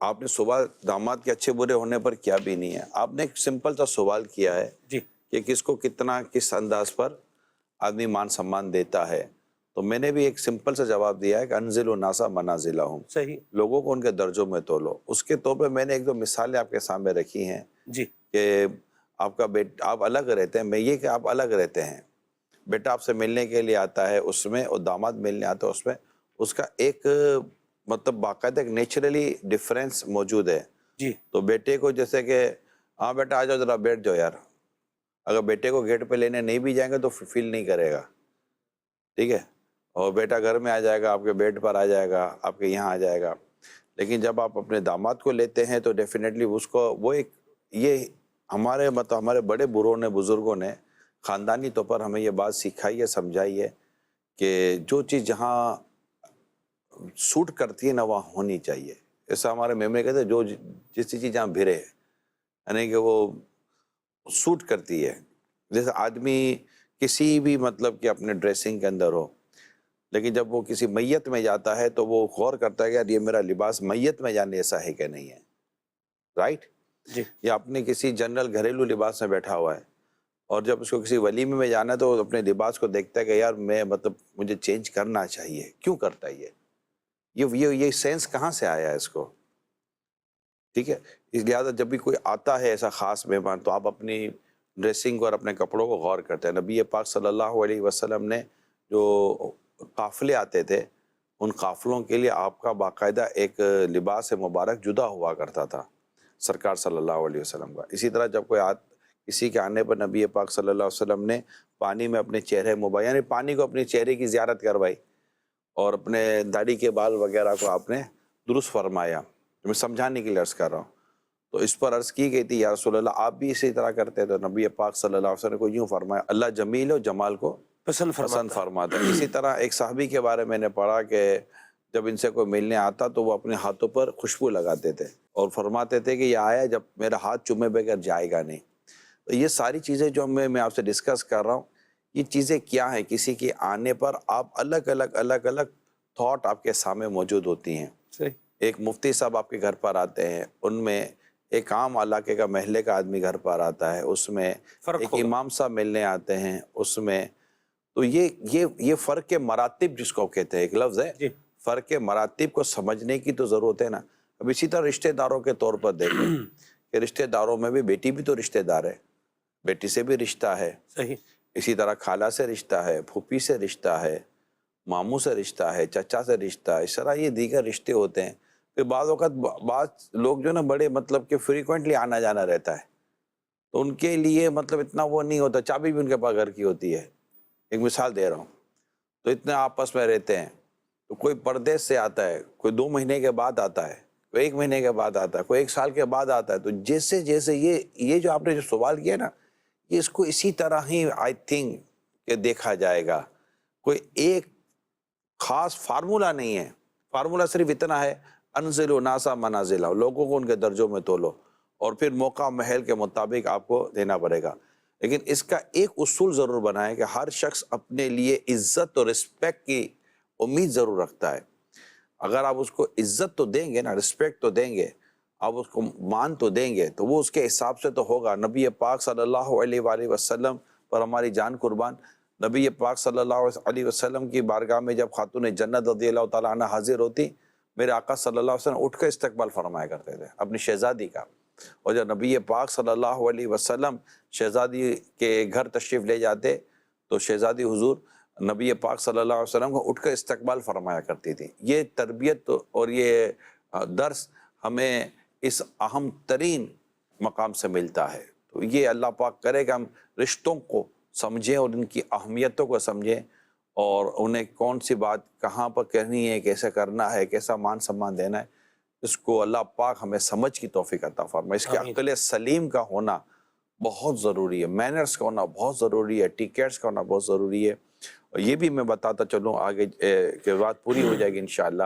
آپ نے سوال داماد کے اچھے برے ہونے پر کیا بھی نہیں ہے، آپ نے ایک سمپل سا سوال کیا ہے جی کہ کس کو کتنا کس انداز پر آدمی مان سمان دیتا ہے، تو میں نے بھی ایک سمپل سا جواب دیا ہے کہ انزل الناس منازلہم، صحیح لوگوں کو ان کے درجوں میں تولو۔ اس کے طور پہ میں نے ایک دو مثالیں آپ کے سامنے رکھی ہیں جی کہ آپ کا آپ الگ رہتے ہیں، میں یہ کہ آپ الگ رہتے ہیں، بیٹا آپ سے ملنے کے لیے آتا ہے اس میں، اور داماد ملنے آتا ہے اس میں، اس کا ایک مطلب باقاعدہ ایک نیچرلی ڈفرینس موجود ہے۔ جی تو بیٹے کو جیسے کہ ہاں بیٹا آ جاؤ ذرا بیٹھ جاؤ یار، اگر بیٹے کو گیٹ پہ لینے نہیں بھی جائیں گے تو فیل نہیں کرے گا، ٹھیک ہے، اور بیٹا گھر میں آ جائے گا، آپ کے بیڈ پر آ جائے گا، آپ کے یہاں آ جائے گا۔ لیکن جب آپ اپنے داماد کو لیتے ہیں تو ڈیفینیٹلی اس کو وہ ایک یہ ہمارے مطلب ہمارے بڑے بزرگوں نے خاندانی طور پر ہمیں یہ بات سکھائی ہے، سمجھائی ہے کہ جو چیز جہاں سوٹ کرتی ہے نا وہاں ہونی چاہیے۔ ایسا ہمارے میمے کہتے ہیں جو جس چیز جہاں بھرے یعنی کہ وہ سوٹ کرتی ہے، جیسے آدمی کسی بھی مطلب کہ اپنے ڈریسنگ کے اندر ہو، لیکن جب وہ کسی میت میں جاتا ہے تو وہ غور کرتا ہے کہ یار یہ میرا لباس میت میں جانے ایسا ہے کہ نہیں ہے، رائٹ؟ جی یا اپنے کسی جنرل گھریلو لباس میں بیٹھا ہوا ہے، اور جب اس کو کسی ولیمے میں جانا ہے تو وہ اپنے لباس کو دیکھتا ہے کہ یار میں مطلب مجھے چینج کرنا چاہیے، کیوں کرتا ہے یہ سینس کہاں سے آیا ہے اس کو، ٹھیک ہے؟ اس لہٰذا جب بھی کوئی آتا ہے ایسا خاص مہمان تو آپ اپنی ڈریسنگ اور اپنے کپڑوں کو غور کرتے ہیں۔ نبی پاک صلی اللہ علیہ وسلم نے جو قافلے آتے تھے ان قافلوں کے لیے آپ کا باقاعدہ ایک لباس مبارک جدا ہوا کرتا تھا سرکار صلی اللہ علیہ وسلم کا۔ اسی طرح جب کسی کے آنے پر نبی پاک صلی اللہ علیہ وسلم نے پانی میں اپنے چہرے مبارک یعنی پانی کو اپنے چہرے کی زیارت کروائی، اور اپنے داڑھی کے بال وغیرہ کو آپ نے درست فرمایا۔ میں سمجھانے کے لیے عرض کر رہا ہوں، تو اس پر عرض کی گئی تھی یا رسول اللہ آپ بھی اسی طرح کرتے، تو نبی پاک صلی اللہ علیہ وسلم کو یوں فرمایا اللہ جمیل و جمال کو پسند پسند فرماتا فرماتا ہے۔ اسی طرح ایک صحابی کے بارے میں نے پڑھا کہ جب ان سے کوئی ملنے آتا تو وہ اپنے ہاتھوں پر خوشبو لگاتے تھے اور فرماتے تھے کہ یہ آیا جب میرا ہاتھ چومے بغیر جائے گا نہیں۔ تو یہ ساری چیزیں جو میں آپ سے ڈسکس کر رہا ہوں، یہ چیزیں کیا ہیں؟ کسی کے آنے پر آپ الگ الگ تھاٹ آپ کے سامنے موجود ہوتی ہیں۔ صحیح ایک مفتی صاحب آپ کے گھر پر آتے ہیں، ان میں ایک عام علاقے کا محلے کا آدمی گھر پر آتا ہے، اس میں فرق ایک ہوگا امام صاحب ملنے آتے ہیں، اس میں تو یہ فرق کے مراتب جس کو کہتے ہیں، ایک لفظ ہے جی فرق کے مراتب کو سمجھنے کی تو ضرورت ہے نا۔ اب اسی طرح رشتہ داروں کے طور پر دیکھیں کہ رشتہ داروں میں بھی بیٹی بھی تو رشتہ دار ہے، بیٹی سے بھی رشتہ ہے، صحیح اسی طرح خالہ سے رشتہ ہے، پھوپھی سے رشتہ ہے، ماموں سے رشتہ ہے، چچا سے رشتہ ہے، اس طرح یہ دیگر رشتے ہوتے ہیں۔ پھر بعض اوقات بعض لوگ جو نا بڑے مطلب کہ فریکوینٹلی آنا جانا رہتا ہے، تو ان کے لیے مطلب اتنا وہ نہیں ہوتا، چابی بھی ان کے پاس گھر کی ہوتی ہے۔ ایک مثال دے رہا ہوں، تو اتنے آپس میں رہتے ہیں، تو کوئی پردیس سے آتا ہے، کوئی 2 مہینے کے بعد آتا ہے، کوئی 1 مہینے کے بعد آتا ہے، کوئی 1 سال کے بعد آتا ہے، تو جیسے جیسے یہ جو آپ نے جو سوال کیا نا، یہ اس کو اسی طرح ہی آئی تھنک کہ دیکھا جائے گا۔ کوئی ایک خاص فارمولہ نہیں ہے، فارمولہ صرف اتنا ہے انزلوا الناس منازلہ، لوگوں کو ان کے درجوں میں تولو، اور پھر موقع محل کے مطابق آپ کو دینا پڑے گا۔ لیکن اس کا ایک اصول ضرور بنائے کہ ہر شخص اپنے لیے عزت اور رسپیکٹ کی امید ضرور رکھتا ہے۔ اگر آپ اس کو عزت تو دیں گے نا، رسپیکٹ تو دیں گے، آپ اس کو مان تو دیں گے، تو وہ اس کے حساب سے تو ہوگا۔ نبی پاک صلی اللہ علیہ وآلہ وسلم پر ہماری جان قربان، نبی پاک صلی اللہ علیہ وسلم کی بارگاہ میں جب خاتون جنت رضی اللہ تعالیٰ عنہ حاضر ہوتی، میرے آقا صلی اللہ علیہ وسلم اٹھ کر استقبال فرمایا کرتے تھے اپنی شہزادی کا، اور جب نبی پاک صلی اللہ علیہ وسلم شہزادی کے گھر تشریف لے جاتے تو شہزادی حضور نبی پاک صلی اللہ علیہ وسلم کو اٹھ کر استقبال فرمایا کرتی تھی۔ یہ تربیت اور یہ درس ہمیں اس اہم ترین مقام سے ملتا ہے۔ تو یہ اللہ پاک کرے کہ ہم رشتوں کو سمجھیں اور ان کی اہمیتوں کو سمجھیں، اور انہیں کون سی بات کہاں پر کہنی ہے، کیسے کرنا ہے، کیسا مان سمان دینا ہے، اس کو اللہ پاک ہمیں سمجھ کی توفیق عطا فرمائے۔ اس کے آمین عقل سلیم کا ہونا بہت ضروری ہے، مینرز کا ہونا بہت ضروری ہے، ٹیکٹس کا ہونا بہت ضروری ہے۔ اور یہ بھی میں بتاتا چلوں آگے کہ بات پوری ہو جائے گی انشاءاللہ،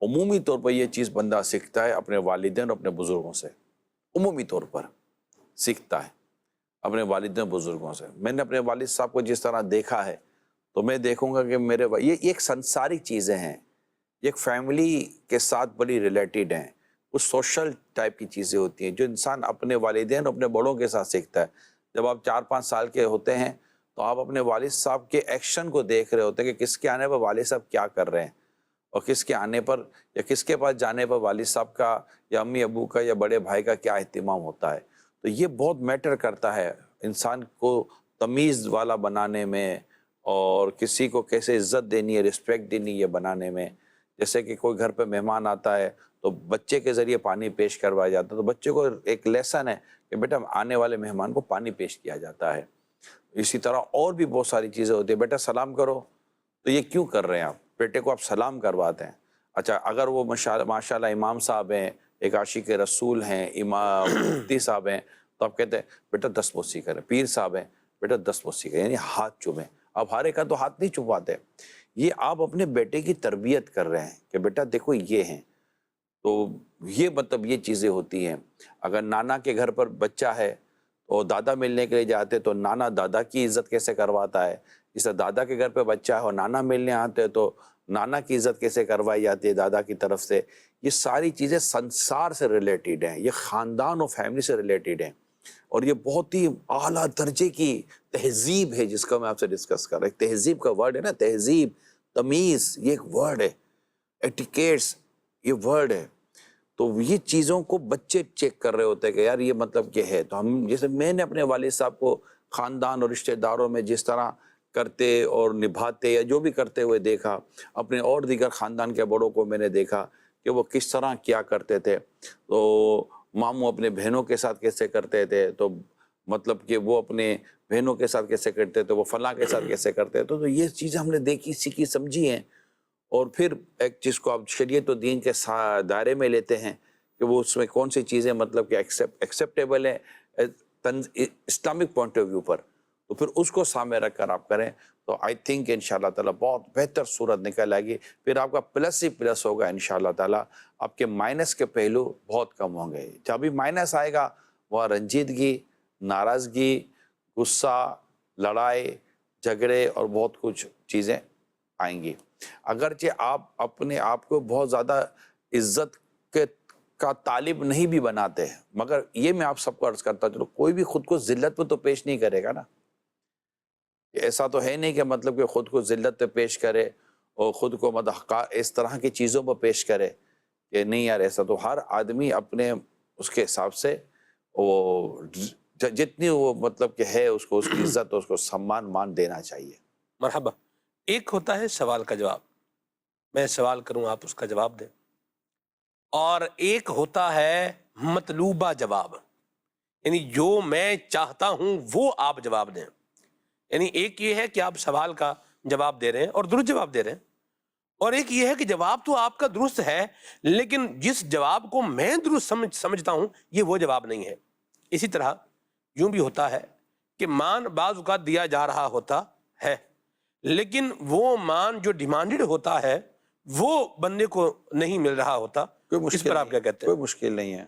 عمومی طور پر یہ چیز بندہ سیکھتا ہے اپنے والدین اور اپنے بزرگوں سے، عمومی طور پر سیکھتا ہے اپنے والدین بزرگوں سے۔ میں نے اپنے والد صاحب کو جس طرح دیکھا ہے تو میں دیکھوں گا کہ یہ ایک سنساری چیزیں ہیں، یہ ایک فیملی کے ساتھ بڑی ریلیٹڈ ہیں۔ وہ سوشل ٹائپ کی چیزیں ہوتی ہیں جو انسان اپنے والدین اور اپنے بڑوں کے ساتھ سیکھتا ہے. جب آپ 4-5 سال کے ہوتے ہیں تو آپ اپنے والد صاحب کے ایکشن کو دیکھ رہے ہوتے ہیں کہ کس کے آنے پر والد صاحب کیا کر رہے ہیں، اور کس کے آنے پر یا کس کے پاس جانے پر والد صاحب کا یا امی ابو کا یا بڑے بھائی کا کیا اہتمام ہوتا ہے. تو یہ بہت میٹر کرتا ہے انسان کو تمیز والا بنانے میں، اور کسی کو کیسے عزت دینی ہے، رسپیکٹ دینی ہے بنانے میں. جیسے کہ کوئی گھر پہ مہمان آتا ہے تو بچے کے ذریعے پانی پیش کروایا جاتا ہے، تو بچے کو ایک لیسن ہے کہ بیٹا آنے والے مہمان کو پانی پیش کیا جاتا ہے. اسی طرح اور بھی بہت ساری چیزیں ہوتی ہیں. بیٹا سلام کرو، تو یہ کیوں کر رہے ہیں آپ؟ بیٹے کو آپ سلام کرواتے ہیں. اچھا اگر وہ ماشاء اللہ امام صاحب ہیں، ایک عاشق رسول ہیں، امام مفتی صاحب ہیں، تو آپ کہتے ہیں بیٹا 10 بوسی کریں. پیر صاحب ہیں، بیٹا 10 بوسی کریں، یعنی ہاتھ چومیں. آپ ہر ایک کا تو ہاتھ نہیں چوماتے. یہ آپ اپنے بیٹے کی تربیت کر رہے ہیں کہ بیٹا دیکھو یہ ہیں. تو یہ مطلب یہ چیزیں ہوتی ہیں. اگر نانا کے گھر پر بچہ ہے اور دادا ملنے کے لیے جاتے تو نانا دادا کی عزت کیسے کرواتا ہے، اس طرح دادا کے گھر پہ بچہ ہے اور نانا ملنے آتے تو نانا کی عزت کیسے کروائی جاتی ہے دادا کی طرف سے. یہ ساری چیزیں سنسار سے ریلیٹڈ ہیں، یہ خاندان اور فیملی سے ریلیٹڈ ہیں، اور یہ بہت ہی اعلیٰ درجے کی تہذیب ہے جس کا میں آپ سے ڈسکس کر رہا ہوں. تہذیب کا ورڈ ہے نا، تہذیب، تمیز، یہ ایک ورڈ ہے. ایٹیکیٹس یہ ورڈ ہے. تو یہ چیزوں کو بچے چیک کر رہے ہوتے ہیں کہ یار یہ مطلب کیا ہے. تو ہم جیسے میں نے اپنے والد صاحب کو خاندان اور رشتہ داروں میں جس طرح کرتے اور نبھاتے یا جو بھی کرتے ہوئے دیکھا، اپنے اور دیگر خاندان کے بڑوں کو میں نے دیکھا کہ وہ کس طرح کیا کرتے تھے. تو ماموں اپنے بہنوں کے ساتھ کیسے کرتے تھے، تو مطلب کہ وہ اپنے بہنوں کے ساتھ کیسے کرتے تھے، وہ فلاں کے ساتھ کیسے کرتے تھے. تو یہ چیزیں ہم نے دیکھی، سیکھی، سمجھی ہیں. اور پھر ایک چیز کو آپ شریعت و دین کے دائرے میں لیتے ہیں کہ وہ اس میں کون سی چیزیں مطلب کہ ایکسیپٹیبل ہیں اسلامک پوائنٹ آف ویو پر، تو پھر اس کو سامنے رکھ کر آپ کریں تو آئی تھنک انشاءاللہ تعالیٰ بہت بہتر صورت نکل آئے گی. پھر آپ کا پلس ہی پلس ہوگا انشاءاللہ تعالیٰ. آپ کے مائنس کے پہلو بہت کم ہوں گے. جب بھی مائنس آئے گا وہاں رنجیدگی، ناراضگی، غصہ، لڑائی جھگڑے اور بہت کچھ چیزیں آئیں گی. اگرچہ آپ اپنے آپ کو بہت زیادہ عزت کا طالب نہیں بھی بناتے ہیں، مگر یہ میں آپ سب کو عرض کرتا چلو کوئی بھی خود کو ذلت پہ تو پیش نہیں کرے گا نا. ایسا تو ہے نہیں کہ مطلب کہ خود کو ذلت پہ پیش کرے اور خود کو مطلب اس طرح کی چیزوں پہ پیش کرے کہ نہیں یار ایسا. تو ہر آدمی اپنے اس کے حساب سے وہ جتنی وہ مطلب کہ ہے اس کو اس کی عزت اور اس کو سمان مان دینا چاہیے. مرحبا. ایک ہوتا ہے سوال کا جواب، میں سوال کروں آپ اس کا جواب دیں، اور ایک ہوتا ہے مطلوبہ جواب، یعنی جو میں چاہتا ہوں وہ آپ جواب دیں. یعنی ایک یہ ہے کہ آپ سوال کا جواب دے رہے ہیں اور درست جواب دے رہے ہیں، اور ایک یہ ہے کہ جواب تو آپ کا درست ہے لیکن جس جواب کو میں درست سمجھتا ہوں یہ وہ جواب نہیں ہے. اسی طرح یوں بھی ہوتا ہے کہ مان بعض اوقات دیا جا رہا ہوتا ہے لیکن وہ مان جو ڈیمانڈڈ ہوتا ہے وہ بندے کو نہیں مل رہا ہوتا. اس پر آپ کیا کہتے ہیں؟ کوئی مشکل نہیں ہے.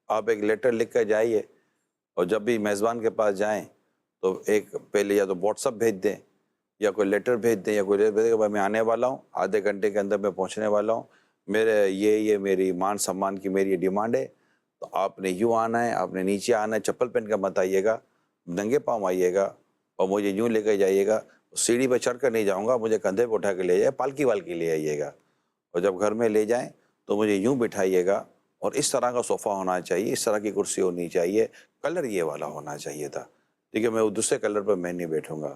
آپ ایک لیٹر لکھ کر جائیے اور جب بھی میزبان کے پاس جائیں تو ایک پہلے یا تو واٹس ایپ بھیج دیں یا کوئی لیٹر بھیج دیں یا کوئی لیٹر بھیج دیں کہ میں آنے والا ہوں، آدھے گھنٹے کے اندر میں پہنچنے والا ہوں، میرے یہ میری مان سمان کی میری یہ ڈیمانڈ ہے. تو آپ نے یوں آنا ہے، آپ نے نیچے آنا ہے، چپل پہن کر مت آئیے گا، ننگے پاؤں آئیے گا اور مجھے یوں لے کے جائیے گا. سیڑھی پہ چڑھ کر نہیں جاؤں گا، مجھے کندھے پہ اٹھا کے لے جائے، پالکی والکی لے آئیے گا. اور جب گھر میں لے جائیں تو مجھے یوں بٹھائیے گا، اور اس طرح کا صوفہ ہونا چاہیے، اس طرح کی کرسی ہونی چاہیے، کلر یہ والا ہونا چاہیے تھا، ٹھیک ہے، میں دوسرے کلر پہ میں نہیں بیٹھوں گا،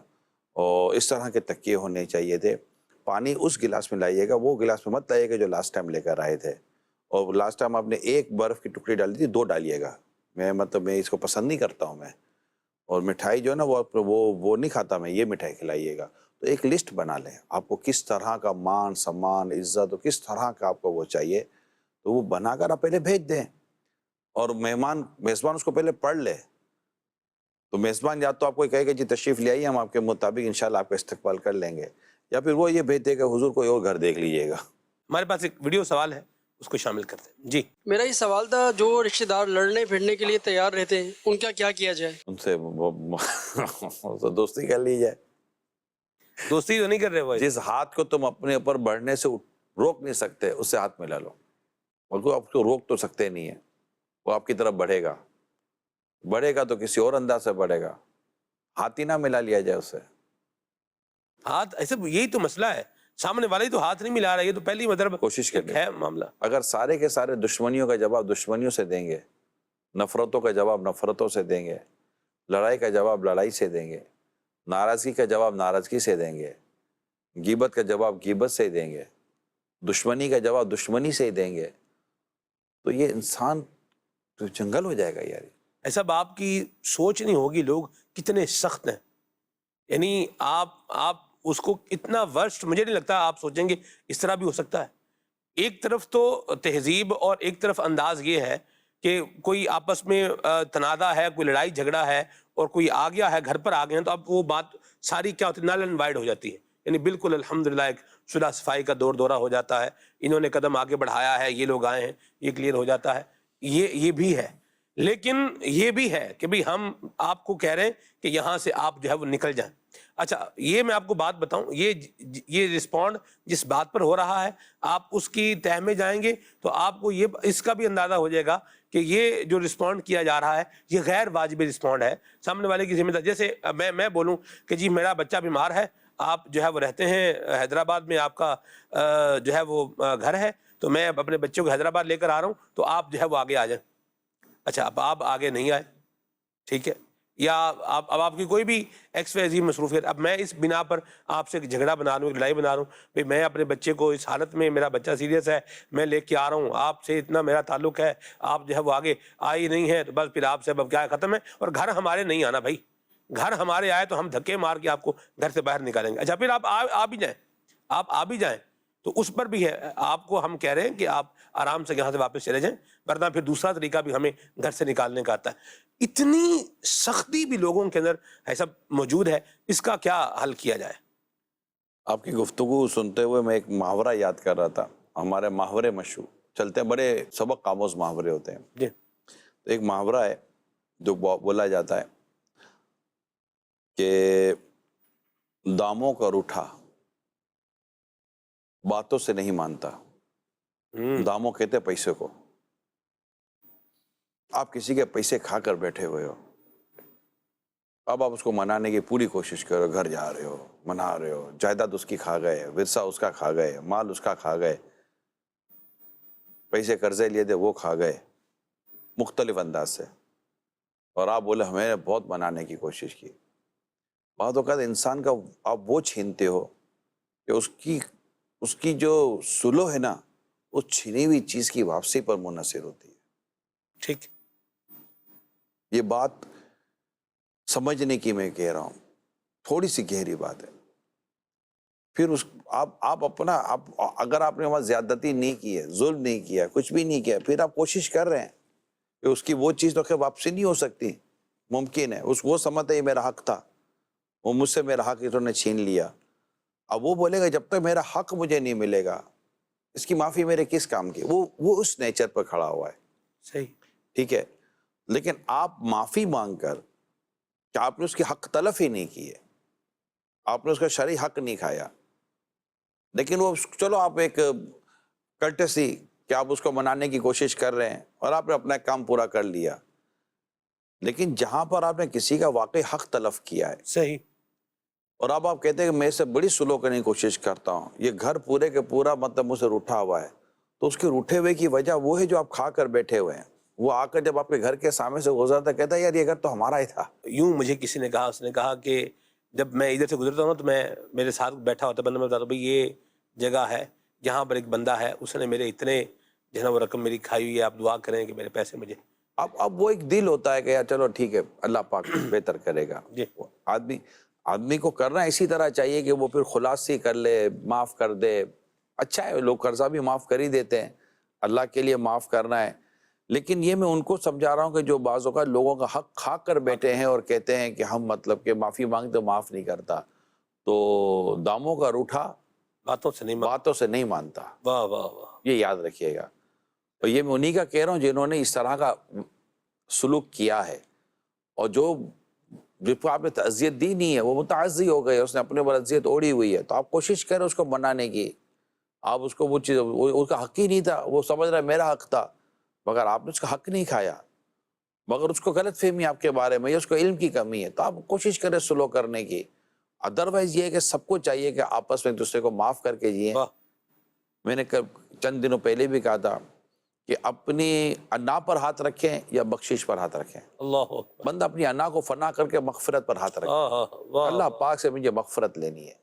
اور اس طرح کے تکیے ہونے چاہیے تھے. پانی اس گلاس میں لائیے گا، وہ گلاس میں مت لائیے گا جو لاسٹ ٹائم لے کر آئے تھے. اور لاسٹ ٹائم آپ نے ایک برف کی ٹکڑی ڈالی تھی، 2 ڈالیے گا. میں اس کو پسند نہیں کرتا ہوں میں. اور مٹھائی جو ہے نا وہ نہیں کھاتا میں، یہ مٹھائی کھلائیے گا. تو ایک لسٹ بنا لیں آپ کو کس طرح کا مان سمان عزت اور کس طرح کا آپ کو وہ چاہیے، تو وہ بنا کر آپ پہلے بھیج دیں. اور میزبان اس کو پہلے پڑھ لے. تو میزبان یا تو آپ کو کہے گا جی تشریف لے آئیے، ہم آپ کے مطابق انشاءاللہ آپ کا استقبال کر لیں گے، یا پھر وہ یہ بھیج دے گا حضور کوئی اور گھر دیکھ لیجیے گا. ہمارے پاس ایک ویڈیو سوال ہے، اس کو شامل کرتے ہیں. جی میرا یہ سوال تھا، جو رشتہ دار لڑنے پھرنے کے لیے تیار رہتے ہیں ان کا کیا کیا جائے؟ ان سے دوستی کر لی جائے. دوستی تو نہیں کر رہے وہ. جس ہاتھ کو تم اپنے اوپر بڑھنے سے روک نہیں سکتے اس سے ہاتھ ملا لو. وہ آپ کو روک تو سکتے نہیں ہیں، وہ آپ کی طرف بڑھے گا تو کسی اور انداز سے بڑھے گا، ہاتھ ہی نہ ملا لیا جائے اس سے۔ ہاتھ ایسے یہی تو مسئلہ ہے، سامنے والا ہی تو ہاتھ نہیں ملا رہا، یہ تو پہلی مطلب کوشش کریں، ہے معاملہ۔ اگر سارے کے سارے دشمنیوں کا جواب دشمنیوں سے دیں گے، نفرتوں کا جواب نفرتوں سے دیں گے، لڑائی کا جواب لڑائی سے دیں گے، ناراضگی کا جواب ناراضگی سے دیں گے، غیبت کا جواب غیبت سے دیں گے، دشمنی کا جواب دشمنی سے ہی دیں گے، تو یہ انسان تو جنگل ہو جائے گا یار۔ ایسا آپ کی سوچ نہیں ہوگی لوگ کتنے سخت ہیں، یعنی آپ اس کو اتنا ورسٹ، مجھے نہیں لگتا آپ سوچیں گے اس طرح بھی ہو سکتا ہے۔ ایک طرف تو تہذیب اور ایک طرف انداز یہ ہے کہ کوئی آپس میں تنازع ہے، کوئی لڑائی جھگڑا ہے اور کوئی آ گیا ہے، گھر پر آ گئے ہیں، تو اب وہ بات ساری کیا ہوتی ہے، نل اینڈ وائڈ ہو جاتی ہے، یعنی بالکل الحمدللہ ایک صلح صفائی کا دورہ ہو جاتا ہے، انہوں نے قدم آگے بڑھایا ہے، یہ لوگ آئے ہیں، یہ کلیئر ہو جاتا ہے۔ یہ بھی ہے، لیکن یہ بھی ہے کہ بھی ہم آپ کو کہہ رہے ہیں کہ یہاں سے آپ جو ہے وہ نکل جائیں۔ اچھا یہ میں آپ کو بات بتاؤں، یہ رسپونڈ جس بات پر ہو رہا ہے، آپ اس کی تہ میں جائیں گے تو آپ کو یہ اس کا بھی اندازہ ہو جائے گا کہ یہ جو رسپونڈ کیا جا رہا ہے یہ غیر واجب رسپونڈ ہے، سامنے والے کی ذمہ داری۔ جیسے میں بولوں کہ جی میرا بچہ بیمار ہے، آپ جو ہے وہ رہتے ہیں حیدرآباد میں، آپ کا جو ہے وہ گھر ہے، تو میں اپنے بچے کو حیدرآباد لے کر آ رہا ہوں، تو آپ جو ہے وہ آگے آ جائیں۔ اچھا اب آپ آگے نہیں آئے، ٹھیک ہے، یا اب آپ کی کوئی بھی ایکس وے عظیم مصروفیت، اب میں اس بنا پر آپ سے ایک جھگڑا بنا رہا ہوں، ایک لڑائی بنا رہا ہوں، بھئی میں اپنے بچے کو اس حالت میں، میرا بچہ سیریس ہے، میں لے کے آ رہا ہوں، آپ سے اتنا میرا تعلق ہے، آپ جو ہے وہ آگے آئی نہیں ہے، تو بس پھر آپ سے اب کیا ختم ہے، اور گھر ہمارے نہیں آنا بھائی، گھر ہمارے آئے تو ہم دھکے مار کے آپ کو گھر سے باہر نکالیں گے۔ اچھا پھر آپ آ بھی جائیں تو اس پر بھی ہے، آپ کو ہم کہہ رہے ہیں کہ آپ آرام سے یہاں سے واپس چلے جائیں، ورنہ پھر دوسرا طریقہ بھی ہمیں گھر سے نکالنے کا آتا ہے۔ اتنی سختی بھی لوگوں کے اندر ایسا موجود ہے، اس کا کیا حل کیا جائے؟ آپ کی گفتگو سنتے ہوئے میں ایک محاورہ یاد کر رہا تھا، ہمارے محاورے مشہور چلتے ہیں، بڑے سبق آموز محاورے ہوتے ہیں۔ جی تو ایک محاورہ ہے جو بولا جاتا ہے کہ داموں کا روٹھا باتوں سے نہیں مانتا۔ داموں کہتے ہیں پیسے کو۔ آپ کسی کے پیسے کھا کر بیٹھے ہوئے ہو، اب آپ اس کو منانے کی پوری کوشش کرو، گھر جا رہے ہو، منا رہے ہو، جائیداد اس کی کھا گئے، ورثہ اس کا کھا گئے، مال اس کا کھا گئے، پیسے قرضے لیے تھے وہ کھا گئے، مختلف انداز سے، اور آپ بولے ہمیں نے بہت منانے کی کوشش کی۔ بعض اوقات انسان کا آپ وہ چھینتے ہو کہ اس کی جو سلو ہے نا، اس چھینی ہوئی چیز کی واپسی پر منحصر ہوتی ہے۔ ٹھیک، یہ بات سمجھنے کی میں کہہ رہا ہوں، تھوڑی سی گہری بات ہے۔ پھر آپ اگر آپ نے وہاں زیادتی نہیں کی ہے، ظلم نہیں کیا، کچھ بھی نہیں کیا، پھر آپ کوشش کر رہے ہیں کہ اس کی وہ چیز تو خیر واپسی نہیں ہو سکتی، ممکن ہے وہ سمجھتا ہے یہ میرا حق تھا، وہ مجھ سے میرا حق انہوں نے چھین لیا، اب وہ بولے گا جب تک میرا حق مجھے نہیں ملے گا اس کی معافی میرے کس کام کی، وہ اس نیچر پر کھڑا ہوا ہے۔ صحیح، ٹھیک ہے، لیکن آپ معافی مانگ کر کہ آپ نے اس کی حق تلف ہی نہیں کی ہے، آپ نے اس کا شرعی حق نہیں کھایا، لیکن وہ چلو آپ ایک کرٹسی کہ آپ اس کو منانے کی کوشش کر رہے ہیں اور آپ نے اپنا کام پورا کر لیا، لیکن جہاں پر آپ نے کسی کا واقعی حق تلف کیا ہے صحیح، اور اب آپ کہتے ہیں کہ میں اس سے بڑی سلو کرنے کی کوشش کرتا ہوں، یہ گھر پورے کے پورا مطلب مجھ سے روٹھا ہوا ہے، تو اس کے روٹھے ہوئے کی وجہ وہ ہے جو آپ کھا کر بیٹھے ہوئے ہیں۔ وہ آ کر جب آپ کے گھر کے سامنے سے گزرتا کہتا ہے یار یہ گھر تو ہمارا ہی تھا۔ یوں مجھے کسی نے کہا، اس نے کہا کہ جب میں ادھر سے گزرتا ہوں تو میں میرے ساتھ بیٹھا ہوتا بندہ، میں بتاتا ہوں بھائی یہ جگہ ہے جہاں پر ایک بندہ ہے، اس نے میرے اتنے جو ہے نا وہ رقم میری کھائی ہوئی ہے، آپ دعا کریں کہ میرے پیسے مجھے۔ اب وہ ایک دل ہوتا ہے کہ یار چلو ٹھیک ہے اللہ پاک بہتر کرے گا۔ جی آدمی کو کرنا اسی طرح چاہیے کہ وہ پھر خلاصی کر لے، معاف کر دے، اچھا ہے، لوگ قرضہ بھی معاف کر ہی دیتے ہیں، اللہ کے لیے معاف کرنا ہے، لیکن یہ میں ان کو سمجھا رہا ہوں کہ جو بعض اوقات لوگوں کا حق کھا کر بیٹھے ہیں اور کہتے ہیں کہ ہم مطلب کہ معافی مانگتے تو معاف نہیں کرتا، تو داموں کا روٹھا باتوں سے نہیں مانتا۔ واہ واہ واہ، یہ یاد رکھیے گا، اور یہ میں انہی کا کہہ رہا ہوں جنہوں نے اس طرح کا سلوک کیا ہے، اور جس کو آپ نے تعزیت دی نہیں ہے وہ متعزی ہو گئے، اس نے اپنے اوپر اذیت اوڑھی ہوئی ہے، تو آپ کوشش کریں اس کو منانے کی، آپ اس کو وہ چیز اس کا حق ہی نہیں تھا، وہ سمجھ رہا ہے میرا حق تھا، مگر آپ نے اس کا حق نہیں کھایا، مگر اس کو غلط فہمی آپ کے بارے میں یا اس کو علم کی کمی ہے، تو آپ کوشش کریں سلو کرنے کی۔ ادروائز یہ ہے کہ سب کو چاہیے کہ آپس میں ایک دوسرے کو معاف کر کے جئیں۔ واہ، میں نے چند دنوں پہلے بھی کہا تھا کہ اپنی انا پر ہاتھ رکھیں یا بخشش پر ہاتھ رکھیں۔ اللہ اکبر، بندہ اپنی انا کو فنا کر کے مغفرت پر ہاتھ رکھے، ہاں ہاں، واہ، اللہ پاک سے مجھے مغفرت لینی ہے۔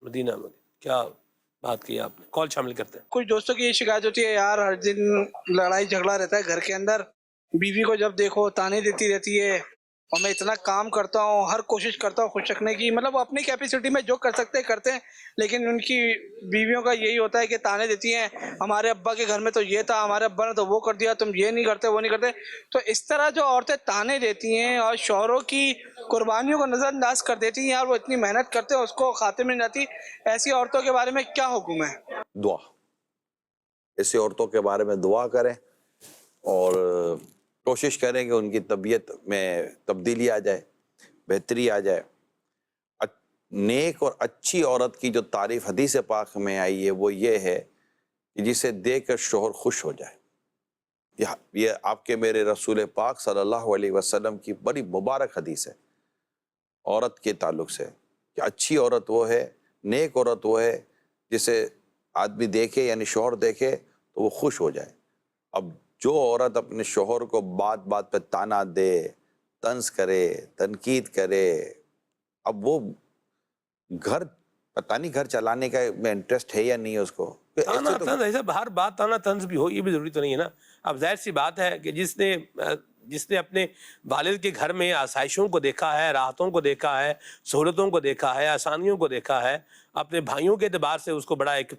مدینہ مدینہ، کیا بات کی آپ نے۔ کال شامل کرتے ہیں۔ کچھ دوستوں کی یہ شکایت ہوتی ہے، یار ہر دن لڑائی جھگڑا رہتا ہے گھر کے اندر، بیوی کو جب دیکھو تانے دیتی رہتی ہے، اور میں اتنا کام کرتا ہوں، ہر کوشش کرتا ہوں خوش رکھنے کی، مطلب وہ اپنی کیپیسٹی میں جو کر سکتے کرتے ہیں، لیکن ان کی بیویوں کا یہی ہوتا ہے کہ تانے دیتی ہیں، ہمارے ابا کے گھر میں تو یہ تھا، ہمارے ابا نے تو وہ کر دیا، تم یہ نہیں کرتے وہ نہیں کرتے۔ تو اس طرح جو عورتیں تانے دیتی ہیں اور شوہروں کی قربانیوں کو نظر انداز کر دیتی ہیں، یار وہ اتنی محنت کرتے ہیں اس کو خاطر میں نہیں جاتی، ایسی عورتوں کے بارے میں کیا حکم ہے؟ دعا، ایسی عورتوں کے بارے میں دعا کریں اور کوشش کریں کہ ان کی طبیعت میں تبدیلی آ جائے، بہتری آ جائے۔ نیک اور اچھی عورت کی جو تعریف حدیث پاک میں آئی ہے وہ یہ ہے کہ جسے دیکھ کر شوہر خوش ہو جائے۔ یہ آپ کے میرے رسول پاک صلی اللہ علیہ وسلم کی بڑی مبارک حدیث ہے عورت کے تعلق سے، کہ اچھی عورت وہ ہے، نیک عورت وہ ہے جسے آدمی دیکھے یعنی شوہر دیکھے تو وہ خوش ہو جائے۔ اب جو عورت اپنے شوہر کو بات بات پہ تانا دے، طنز کرے، تنقید کرے، اب وہ گھر پتہ نہیں گھر چلانے کا میں انٹرسٹ ہے یا نہیں ہے اس کو۔ تانا طنز ایسا ہر بات تانا طنز بھی ہو یہ بھی ضروری تو نہیں ہے نا۔ اب ظاہر سی بات ہے کہ جس نے اپنے والد کے گھر میں آسائشوں کو دیکھا ہے، راحتوں کو دیکھا ہے، سہولتوں کو دیکھا ہے، آسانیوں کو دیکھا ہے، اپنے بھائیوں کے اعتبار سے اس کو بڑا ایک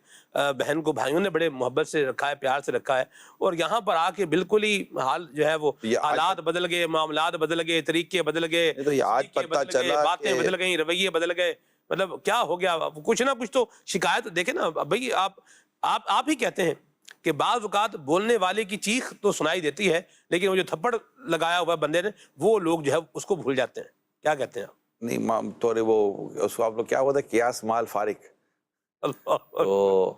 بہن کو بھائیوں نے بڑے محبت سے رکھا ہے، پیار سے رکھا ہے، اور یہاں پر آ کے بالکل ہی حال جو ہے وہ حالات بدل گئے، معاملات بدل گئے، طریقے بدل گئے، تو یہ آج پتہ چلا باتیں بدل گئیں، رویے بدل گئے، مطلب کیا ہو گیا؟ کچھ نہ کچھ تو شکایت دیکھیں نا بھائی، آپ ہی کہتے ہیں کہ بعض اوقات بولنے والے کی چیخ تو سنائی دیتی ہے، لیکن وہ جو تھپڑ لگایا ہوا بندے نے وہ لوگ جو ہے اس کو بھول جاتے ہیں۔ کیا کہتے ہیں آپ؟ نہیں تھوڑے وہ اس کو آپ لوگ کیا ہوتا ہے قیاس مال فارق۔ تو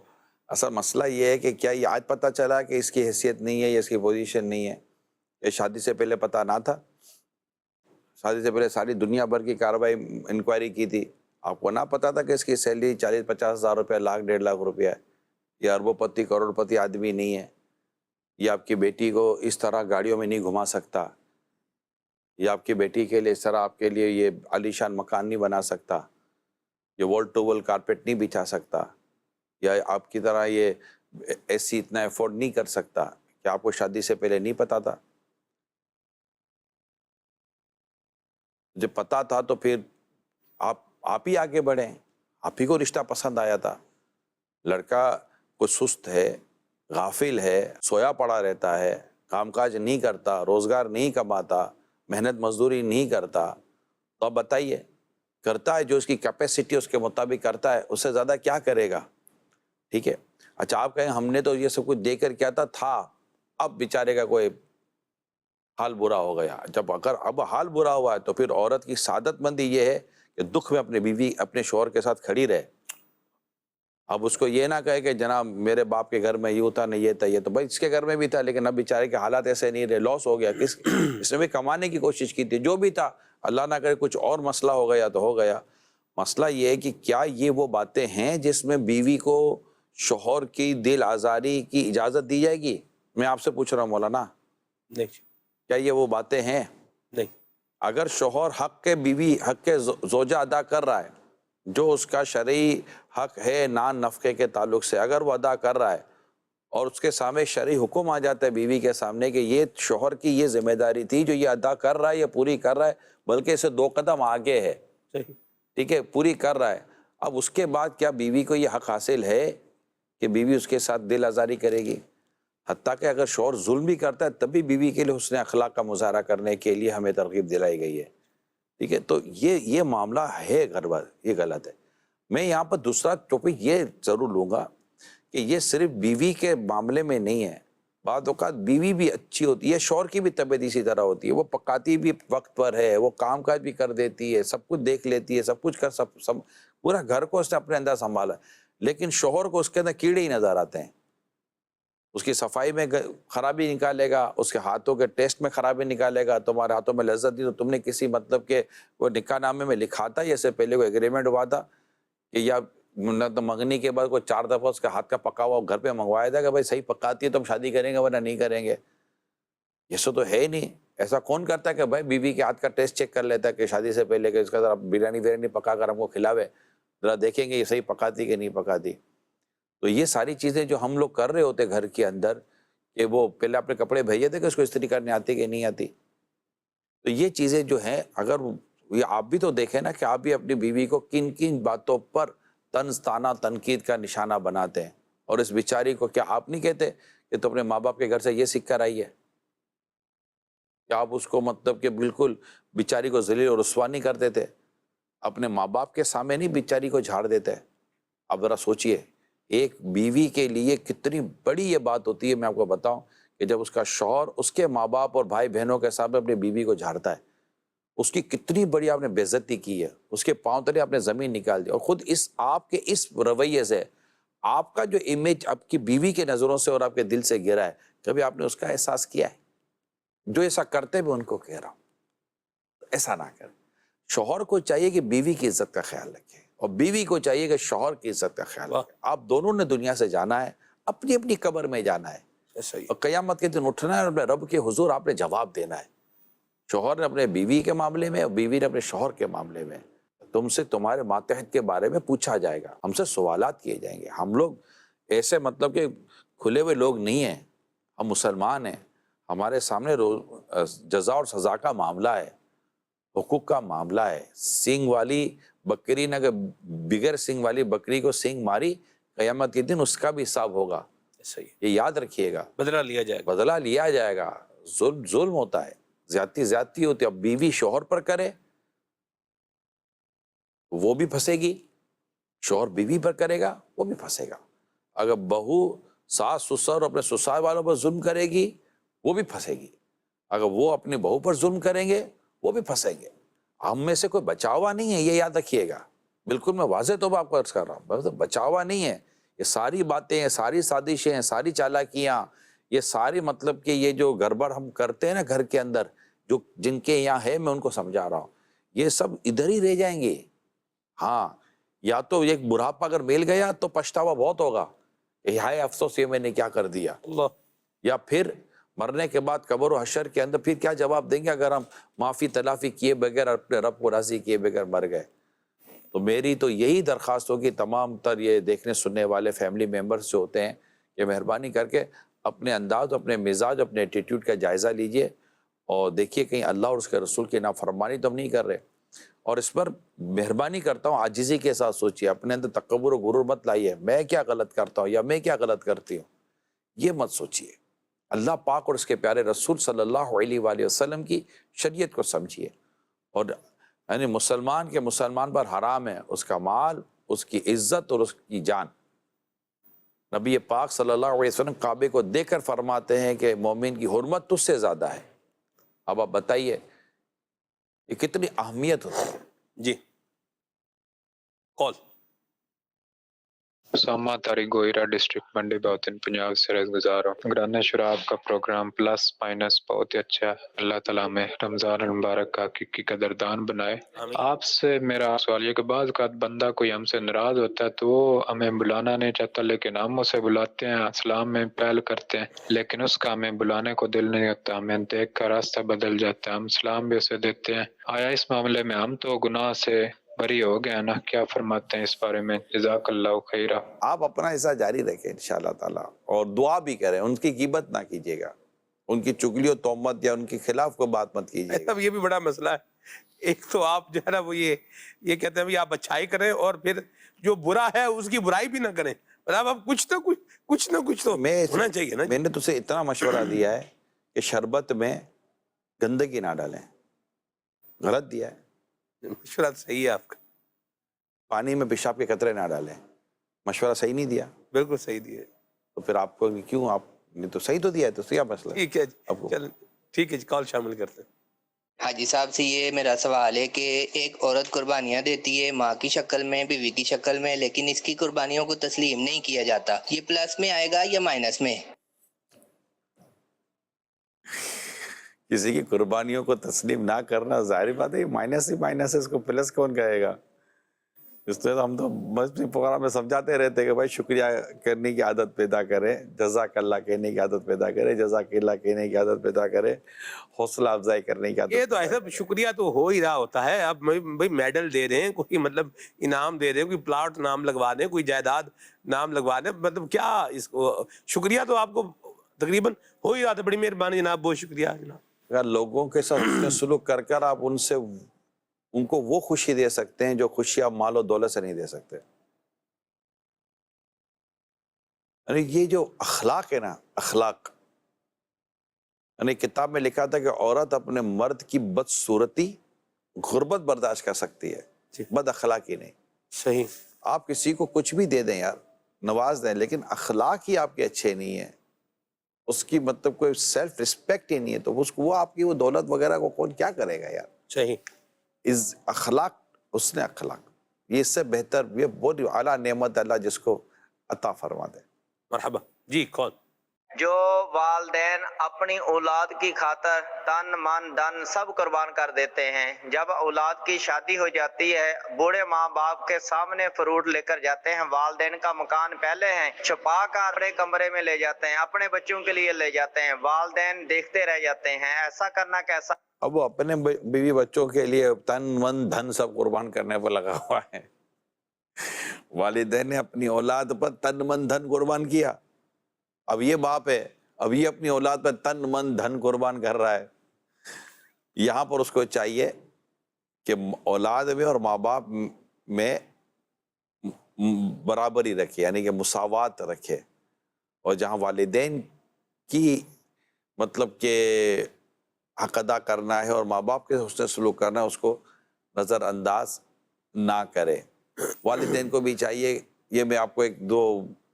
اصل مسئلہ یہ ہے کہ کیا یہ آج پتہ چلا کہ اس کی حیثیت نہیں ہے یا اس کی پوزیشن نہیں ہے؟ یہ شادی سے پہلے پتہ نہ تھا؟ شادی سے پہلے ساری دنیا بھر کی کارروائی انکوائری کی تھی، آپ کو نہ پتا تھا کہ اس کی سیلری 40-50 ہزار روپیہ، لاکھ 1.5 لاکھ روپیہ ہے؟ یہ اربوں پتی کروڑ پتی آدمی نہیں ہے، یہ آپ کی بیٹی کو اس طرح گاڑیوں میں نہیں گھما سکتا، یہ آپ کی بیٹی کے لیے اس طرح آپ کے لیے یہ عالیشان مکان نہیں بنا سکتا، یہ وال ٹو وال کارپیٹ نہیں بچھا سکتا، یا آپ کی طرح یہ اے سی اتنا افورڈ نہیں کر سکتا۔ کیا آپ کو شادی سے پہلے نہیں پتا تھا؟ جب پتا تھا تو پھر آپ ہی آگے بڑھیں، آپ ہی کو رشتہ پسند آیا تھا۔ لڑکا کوئی سست ہے، غافل ہے، سویا پڑا رہتا ہے، کام کاج نہیں کرتا، روزگار نہیں کماتا، محنت مزدوری نہیں کرتا، تو آپ بتائیے کرتا ہے جو اس کی کیپیسٹی اس کے مطابق کرتا ہے، اس سے زیادہ کیا کرے گا؟ ٹھیک ہے، اچھا آپ کہیں ہم نے تو یہ سب کچھ دے کر کیا تھا، اب بیچارے کا کوئی حال برا ہو گیا۔ جب اگر اب حال برا ہوا ہے تو پھر عورت کی سعادت مندی یہ ہے کہ دکھ میں اپنے بیوی اپنے شوہر کے ساتھ کھڑی رہے۔ اب اس کو یہ نہ کہے کہ جناب میرے باپ کے گھر میں یہ تھا نہیں یہ تھا، یہ تو بھائی اس کے گھر میں بھی تھا لیکن اب بیچارے کے حالات ایسے نہیں رہے، لاس ہو گیا، اس نے بھی کمانے کی کوشش کی تھی، جو بھی تھا اللہ نہ کرے کچھ اور مسئلہ ہو گیا تو ہو گیا۔ مسئلہ یہ ہے کہ کیا یہ وہ باتیں ہیں جس میں بیوی کو شوہر کی دل آزاری کی اجازت دی جائے گی؟ میں آپ سے پوچھ رہا ہوں مولانا، نہیں، کیا یہ وہ باتیں ہیں؟ نہیں۔ اگر شوہر حق کے بیوی حق کے زوجہ ادا کر رہا ہے، جو اس کا شرعی حق ہے نان نفقے کے تعلق سے، اگر وہ ادا کر رہا ہے اور اس کے سامنے شرعی حکم آ جاتا ہے بیوی کے سامنے کہ یہ شوہر کی یہ ذمہ داری تھی جو یہ ادا کر رہا ہے، یہ پوری کر رہا ہے، بلکہ اسے 2 قدم آگے ہے، صحیح، ٹھیک ہے، پوری کر رہا ہے، اب اس کے بعد کیا بیوی کو یہ حق حاصل ہے کہ بیوی اس کے ساتھ دل آزاری کرے گی؟ حتیٰ کہ اگر شوہر ظلم بھی کرتا ہے تب بھی بیوی کے لیے حسن اخلاق کا مظاہرہ کرنے کے لیے ہمیں ترغیب دلائی گئی ہے، ٹھیک ہے۔ تو یہ معاملہ ہے گڑبڑ، یہ غلط ہے۔ میں یہاں پر دوسرا ٹاپک یہ ضرور لوں گا کہ یہ صرف بیوی کے معاملے میں نہیں ہے، بعض اوقات بیوی بھی اچھی ہوتی ہے، شوہر کی بھی طبیعت اسی طرح ہوتی ہے، وہ پکاتی بھی وقت پر ہے، وہ کام کاج بھی کر دیتی ہے، سب کچھ دیکھ لیتی ہے، سب کچھ سب پورا گھر کو اس نے اپنے اندر سنبھالا، لیکن شوہر کو اس کے اندر کیڑے ہی نظر آتے ہیں. اس کی صفائی میں خرابی نکالے گا، اس کے ہاتھوں کے ٹیسٹ میں خرابی نکالے گا. تمہارے ہاتھوں میں لذت دی تو تم نے کسی مطلب کہ وہ نکاح نامے میں لکھا تھا، یا سے پہلے کوئی ایگریمنٹ ہوا تھا کہ یا منگنی کے بعد کوئی 4 دفعہ اس کے ہاتھ کا پکا ہوا گھر پہ منگوایا تھا کہ بھائی صحیح پکاتی ہے تو ہم شادی کریں گے ورنہ نہیں کریں گے؟ یہ سو تو ہے ہی نہیں. ایسا کون کرتا ہے کہ بھائی بیوی کے ہاتھ کا ٹیسٹ چیک کر لیتا ہے کہ شادی سے پہلے کہ اس کا ذرا بریانی پکا کر ہم کو کھلاوے، ذرا دیکھیں گے یہ صحیح پکاتی کہ نہیں پکاتی. تو یہ ساری چیزیں جو ہم لوگ کر رہے ہوتے گھر کے اندر کہ وہ پہلے اپنے کپڑے بھیجے تھے کہ اس کو استری کرنے آتی کہ نہیں آتی. تو یہ چیزیں جو ہیں اگر یہ آپ بھی تو دیکھیں نا کہ آپ بھی اپنی بیوی کو کن کن باتوں پر طنز طعنہ تنقید کا نشانہ بناتے ہیں. اور اس بیچاری کو کیا آپ نہیں کہتے کہ تو اپنے ماں باپ کے گھر سے یہ سیکھ کر آئی ہے؟ کیا آپ اس کو مطلب کہ بالکل بیچاری کو ذلیل اور رسوا نہیں کر دیتے؟ اپنے ماں باپ کے سامنے نہیں بیچاری کو جھاڑ دیتے؟ اب ذرا سوچئے ایک بیوی کے لیے کتنی بڑی یہ بات ہوتی ہے. میں آپ کو بتاؤں کہ جب اس کا شوہر اس کے ماں باپ اور بھائی بہنوں کے سامنے اپنی بیوی کو جھاڑتا ہے، اس کی کتنی بڑی آپ نے بے عزتی کی ہے، اس کے پاؤں تلے آپ نے زمین نکال دی. اور خود اس آپ کے اس رویے سے آپ کا جو امیج آپ کی بیوی کے نظروں سے اور آپ کے دل سے گرا ہے، کبھی آپ نے اس کا احساس کیا ہے؟ جو ایسا کرتے بھی ان کو کہہ رہا ہوں ایسا نہ کریں. شوہر کو چاہیے کہ بیوی کی عزت کا خیال رکھے اور بیوی کو چاہیے کہ شوہر کی عزت کا خیال رکھے. آپ دونوں نے دنیا سے جانا ہے، اپنی اپنی قبر میں جانا ہے، اور قیامت کے دن اٹھنا ہے اور اپنے رب کے حضور آپ نے جواب دینا ہے. شوہر نے اپنے بیوی کے معاملے میں اور بیوی نے اپنے شوہر کے معاملے میں. تم سے تمہارے ماتحت کے بارے میں پوچھا جائے گا، ہم سے سوالات کیے جائیں گے. ہم لوگ ایسے مطلب کہ کھلے ہوئے لوگ نہیں ہیں، ہم مسلمان ہیں. ہمارے سامنے جزا اور سزا کا معاملہ ہے، حقوق کا معاملہ ہے. سینگ والی بکری نے اگر بغیر سینگ والی بکری کو سینگ ماری، قیامت کے دن اس کا بھی حساب ہوگا. صحیح، یہ یاد رکھیے گا، بدلہ لیا جائے گا. بدلہ لیا جائے گا. ظلم ہوتا ہے، زیادتی ہوتی ہے. اب بیوی شوہر پر کرے وہ بھی پھنسے گی، شوہر بیوی پر کرے گا وہ بھی پھنسے گا. اگر بہو ساس سسر اور اپنے سسرال والوں پر ظلم کرے گی وہ بھی پھنسے گی. اگر وہ اپنی بہو پر ظلم کریں گے وہ بھی پھنسیں گے. ہم میں سے کوئی بچا ہوا نہیں ہے، یہ یاد رکھیے گا. بالکل میں واضح طور پر آپ کو عرض کر رہا ہوں، بچا ہوا نہیں ہے. یہ ساری باتیں ہیں، ساری سازشیں ہیں، ساری چالاکیاں، یہ ساری مطلب کہ یہ جو گڑبڑ ہم کرتے ہیں نا گھر کے اندر، جو جن کے یہاں ہے میں ان کو سمجھا رہا ہوں، یہ سب ادھر ہی رہ جائیں گے. ہاں، یا تو ایک بڑھاپا اگر مل گیا تو پچھتاوا بہت ہوگا، ہائے افسوس یہ میں نے کیا کر دیا. اللہ، یا پھر مرنے کے بعد قبر و حشر کے اندر پھر کیا جواب دیں گے اگر ہم معافی تلافی کیے بغیر اپنے رب کو راضی کیے بغیر مر گئے. تو میری تو یہی درخواست ہوگی تمام تر یہ دیکھنے سننے والے فیملی ممبرز جو ہوتے ہیں کہ مہربانی کر کے اپنے انداز، اپنے مزاج، اپنے ایٹیٹیوڈ کا جائزہ لیجئے اور دیکھیے کہیں اللہ اور اس کے رسول کی نافرمانی تو ہم نہیں کر رہے. اور اس پر مہربانی کرتا ہوں عاجزی کے ساتھ سوچیے، اپنے اندر تکبر و غرور مت لائیے میں کیا غلط کرتا ہوں یا میں کیا غلط کرتی ہوں، یہ مت سوچیے. اللہ پاک اور اس کے پیارے رسول صلی اللہ علیہ وآلہ وسلم کی شریعت کو سمجھیے. اور یعنی مسلمان کے مسلمان پر حرام ہے اس کا مال، اس کی عزت اور اس کی جان. نبی پاک صلی اللہ علیہ وسلم کعبے کو دیکھ کر فرماتے ہیں کہ مومن کی حرمت تجھ سے زیادہ ہے. اب آپ بتائیے یہ کتنی اہمیت ہوتی ہے. جی کال. اسامہ طارق گوئرا ڈسٹرکٹ منڈی باطن پنجاب سے عرض گزار ہوں. نگران شراب کا پروگرام پلس مائنس بہت ہی اچھا ہے. اللہ تعالیٰ میں رمضان المبارک کا حقیقی قدردان بنائے. آمین. آپ سے میرا سوال یہ کہ بعض اوقات بندہ کوئی ہم سے ناراض ہوتا ہے تو وہ ہمیں بلانا نہیں چاہتا لیکن ہم اسے بلاتے ہیں، اسلام میں پہل کرتے ہیں، لیکن اس کا ہمیں بلانے کو دل نہیں ہوتا، ہمیں دیکھ کر راستہ بدل جاتا ہے، ہم اسلام بھی اسے دیتے ہیں. آیا اس معاملے میں ہم تو گناہ سے بری ہو گیا نا؟ کیا فرماتے ہیں اس بارے میں؟ جزاک اللہ خیرہ. آپ اپنا حصہ جاری رکھیں انشاءاللہ تعالیٰ اور دعا بھی کریں. ان کی غیبت نہ کیجیے گا، ان کی چگلی و تہمت یا ان کے خلاف کوئی بات مت کیجیے گا. اب یہ بھی بڑا مسئلہ ہے. ایک تو آپ جو ہے نا وہ یہ کہتے ہیں آپ اچھائی کریں اور پھر جو برا ہے اس کی برائی بھی نہ کریں. مطلب اب کچھ نہ کچھ تو ہونا چاہیے نا. میں نے تجھے اتنا مشورہ دیا ہے کہ شربت میں گندگی نہ ڈالیں، غلط دیا ہے. مشورہ صحیح ہے آپ کا. پانی میں پیشاب کے قطرے نہ ڈالیں، مشورہ صحیح نہیں دیا. بالکل صحیح دیے. تو پھر آپ کو کیوں، آپ نے تو صحیح تو دیا ہے، تو کیا مسئلہ ہے؟ ٹھیک ہے جی، چلیں ٹھیک ہے جی، کال شامل کرتے ہیں. حاجی صاحب سے یہ میرا سوال ہے کہ ایک عورت قربانیاں دیتی ہے ماں کی شکل میں، بیوی کی شکل میں، لیکن اس کی قربانیوں کو تسلیم نہیں کیا جاتا، یہ پلس میں آئے گا یا مائنس میں؟ کسی کی قربانیوں کو تسلیم نہ کرنا ظاہری بات ہے، مائنس ہی مائنس ہے، اس کو پلس کون کہے گا؟ اس طرح ہم تو مذہبی پروگرام میں سمجھاتے رہتے ہیں کہ بھائی شکریہ کرنے کی عادت پیدا کریں، جزاک اللہ کہنے کی عادت پیدا کریں، جزاک اللہ کہنے کی عادت پیدا کریں، حوصلہ افزائی کرنے کی عادت یہ تو پیدا ایسا کریں۔ شکریہ تو ہو ہی رہا ہوتا ہے. اب بھائی میڈل دے رہے ہیں، کوئی مطلب انعام دے رہے ہیں، کوئی پلاٹ نام لگوا دیں، کوئی جائیداد نام لگوا دیں، مطلب کیا اس کو شکریہ تو آپ کو تقریباً ہو ہی رہا تھا. بڑی مہربانی جناب، بہت شکریہ جناب. اگر لوگوں کے ساتھ حسن سلوک کر کر آپ ان کو وہ خوشی دے سکتے ہیں جو خوشی آپ مال و دولت سے نہیں دے سکتے. یعنی یہ جو اخلاق ہے نا، اخلاق، یعنی کتاب میں لکھا تھا کہ عورت اپنے مرد کی بدصورتی، غربت برداشت کر سکتی ہے، جی. بد اخلاقی نہیں. صحیح. آپ کسی کو کچھ بھی دے دیں یار، نواز دیں، لیکن اخلاق ہی آپ کے اچھے نہیں ہیں، اس کی مطلب کوئی سیلف رسپیکٹ ہی نہیں ہے، تو وہ آپ کی وہ دولت وغیرہ کو کون کیا کرے گا یار؟ صحیح. اس اخلاق، اس نے اخلاق، یہ اس سے بہتر، یہ بہت اعلیٰ نعمت اللہ جس کو عطا فرما دے. مرحبا. جی کون؟ جو والدین اپنی اولاد کی خاطر تن من دن سب قربان کر دیتے ہیں، جب اولاد کی شادی ہو جاتی ہے بوڑھے ماں باپ کے سامنے فروٹ لے کر جاتے ہیں، والدین کا مکان پہلے ہیں، چھپا کر اپنے کمرے میں لے جاتے ہیں، اپنے بچوں کے لیے لے جاتے ہیں، والدین دیکھتے رہ جاتے ہیں. ایسا کرنا کیسا؟ اب وہ اپنے بیوی بچوں کے لیے تن من دھن سب قربان کرنے پر لگا ہوا ہے. والدین نے اپنی اولاد پر تن من دھن قربان کیا، اب یہ باپ ہے، اب یہ اپنی اولاد پر تن من دھن قربان کر رہا ہے. یہاں پر اس کو چاہیے کہ اولاد میں اور ماں باپ میں برابری رکھے، یعنی کہ مساوات رکھے، اور جہاں والدین کی مطلب کہ حق ادا کرنا ہے اور ماں باپ کے حسن سلوک کرنا ہے، اس کو نظر انداز نہ کرے. والدین کو بھی چاہیے، یہ میں آپ کو ایک دو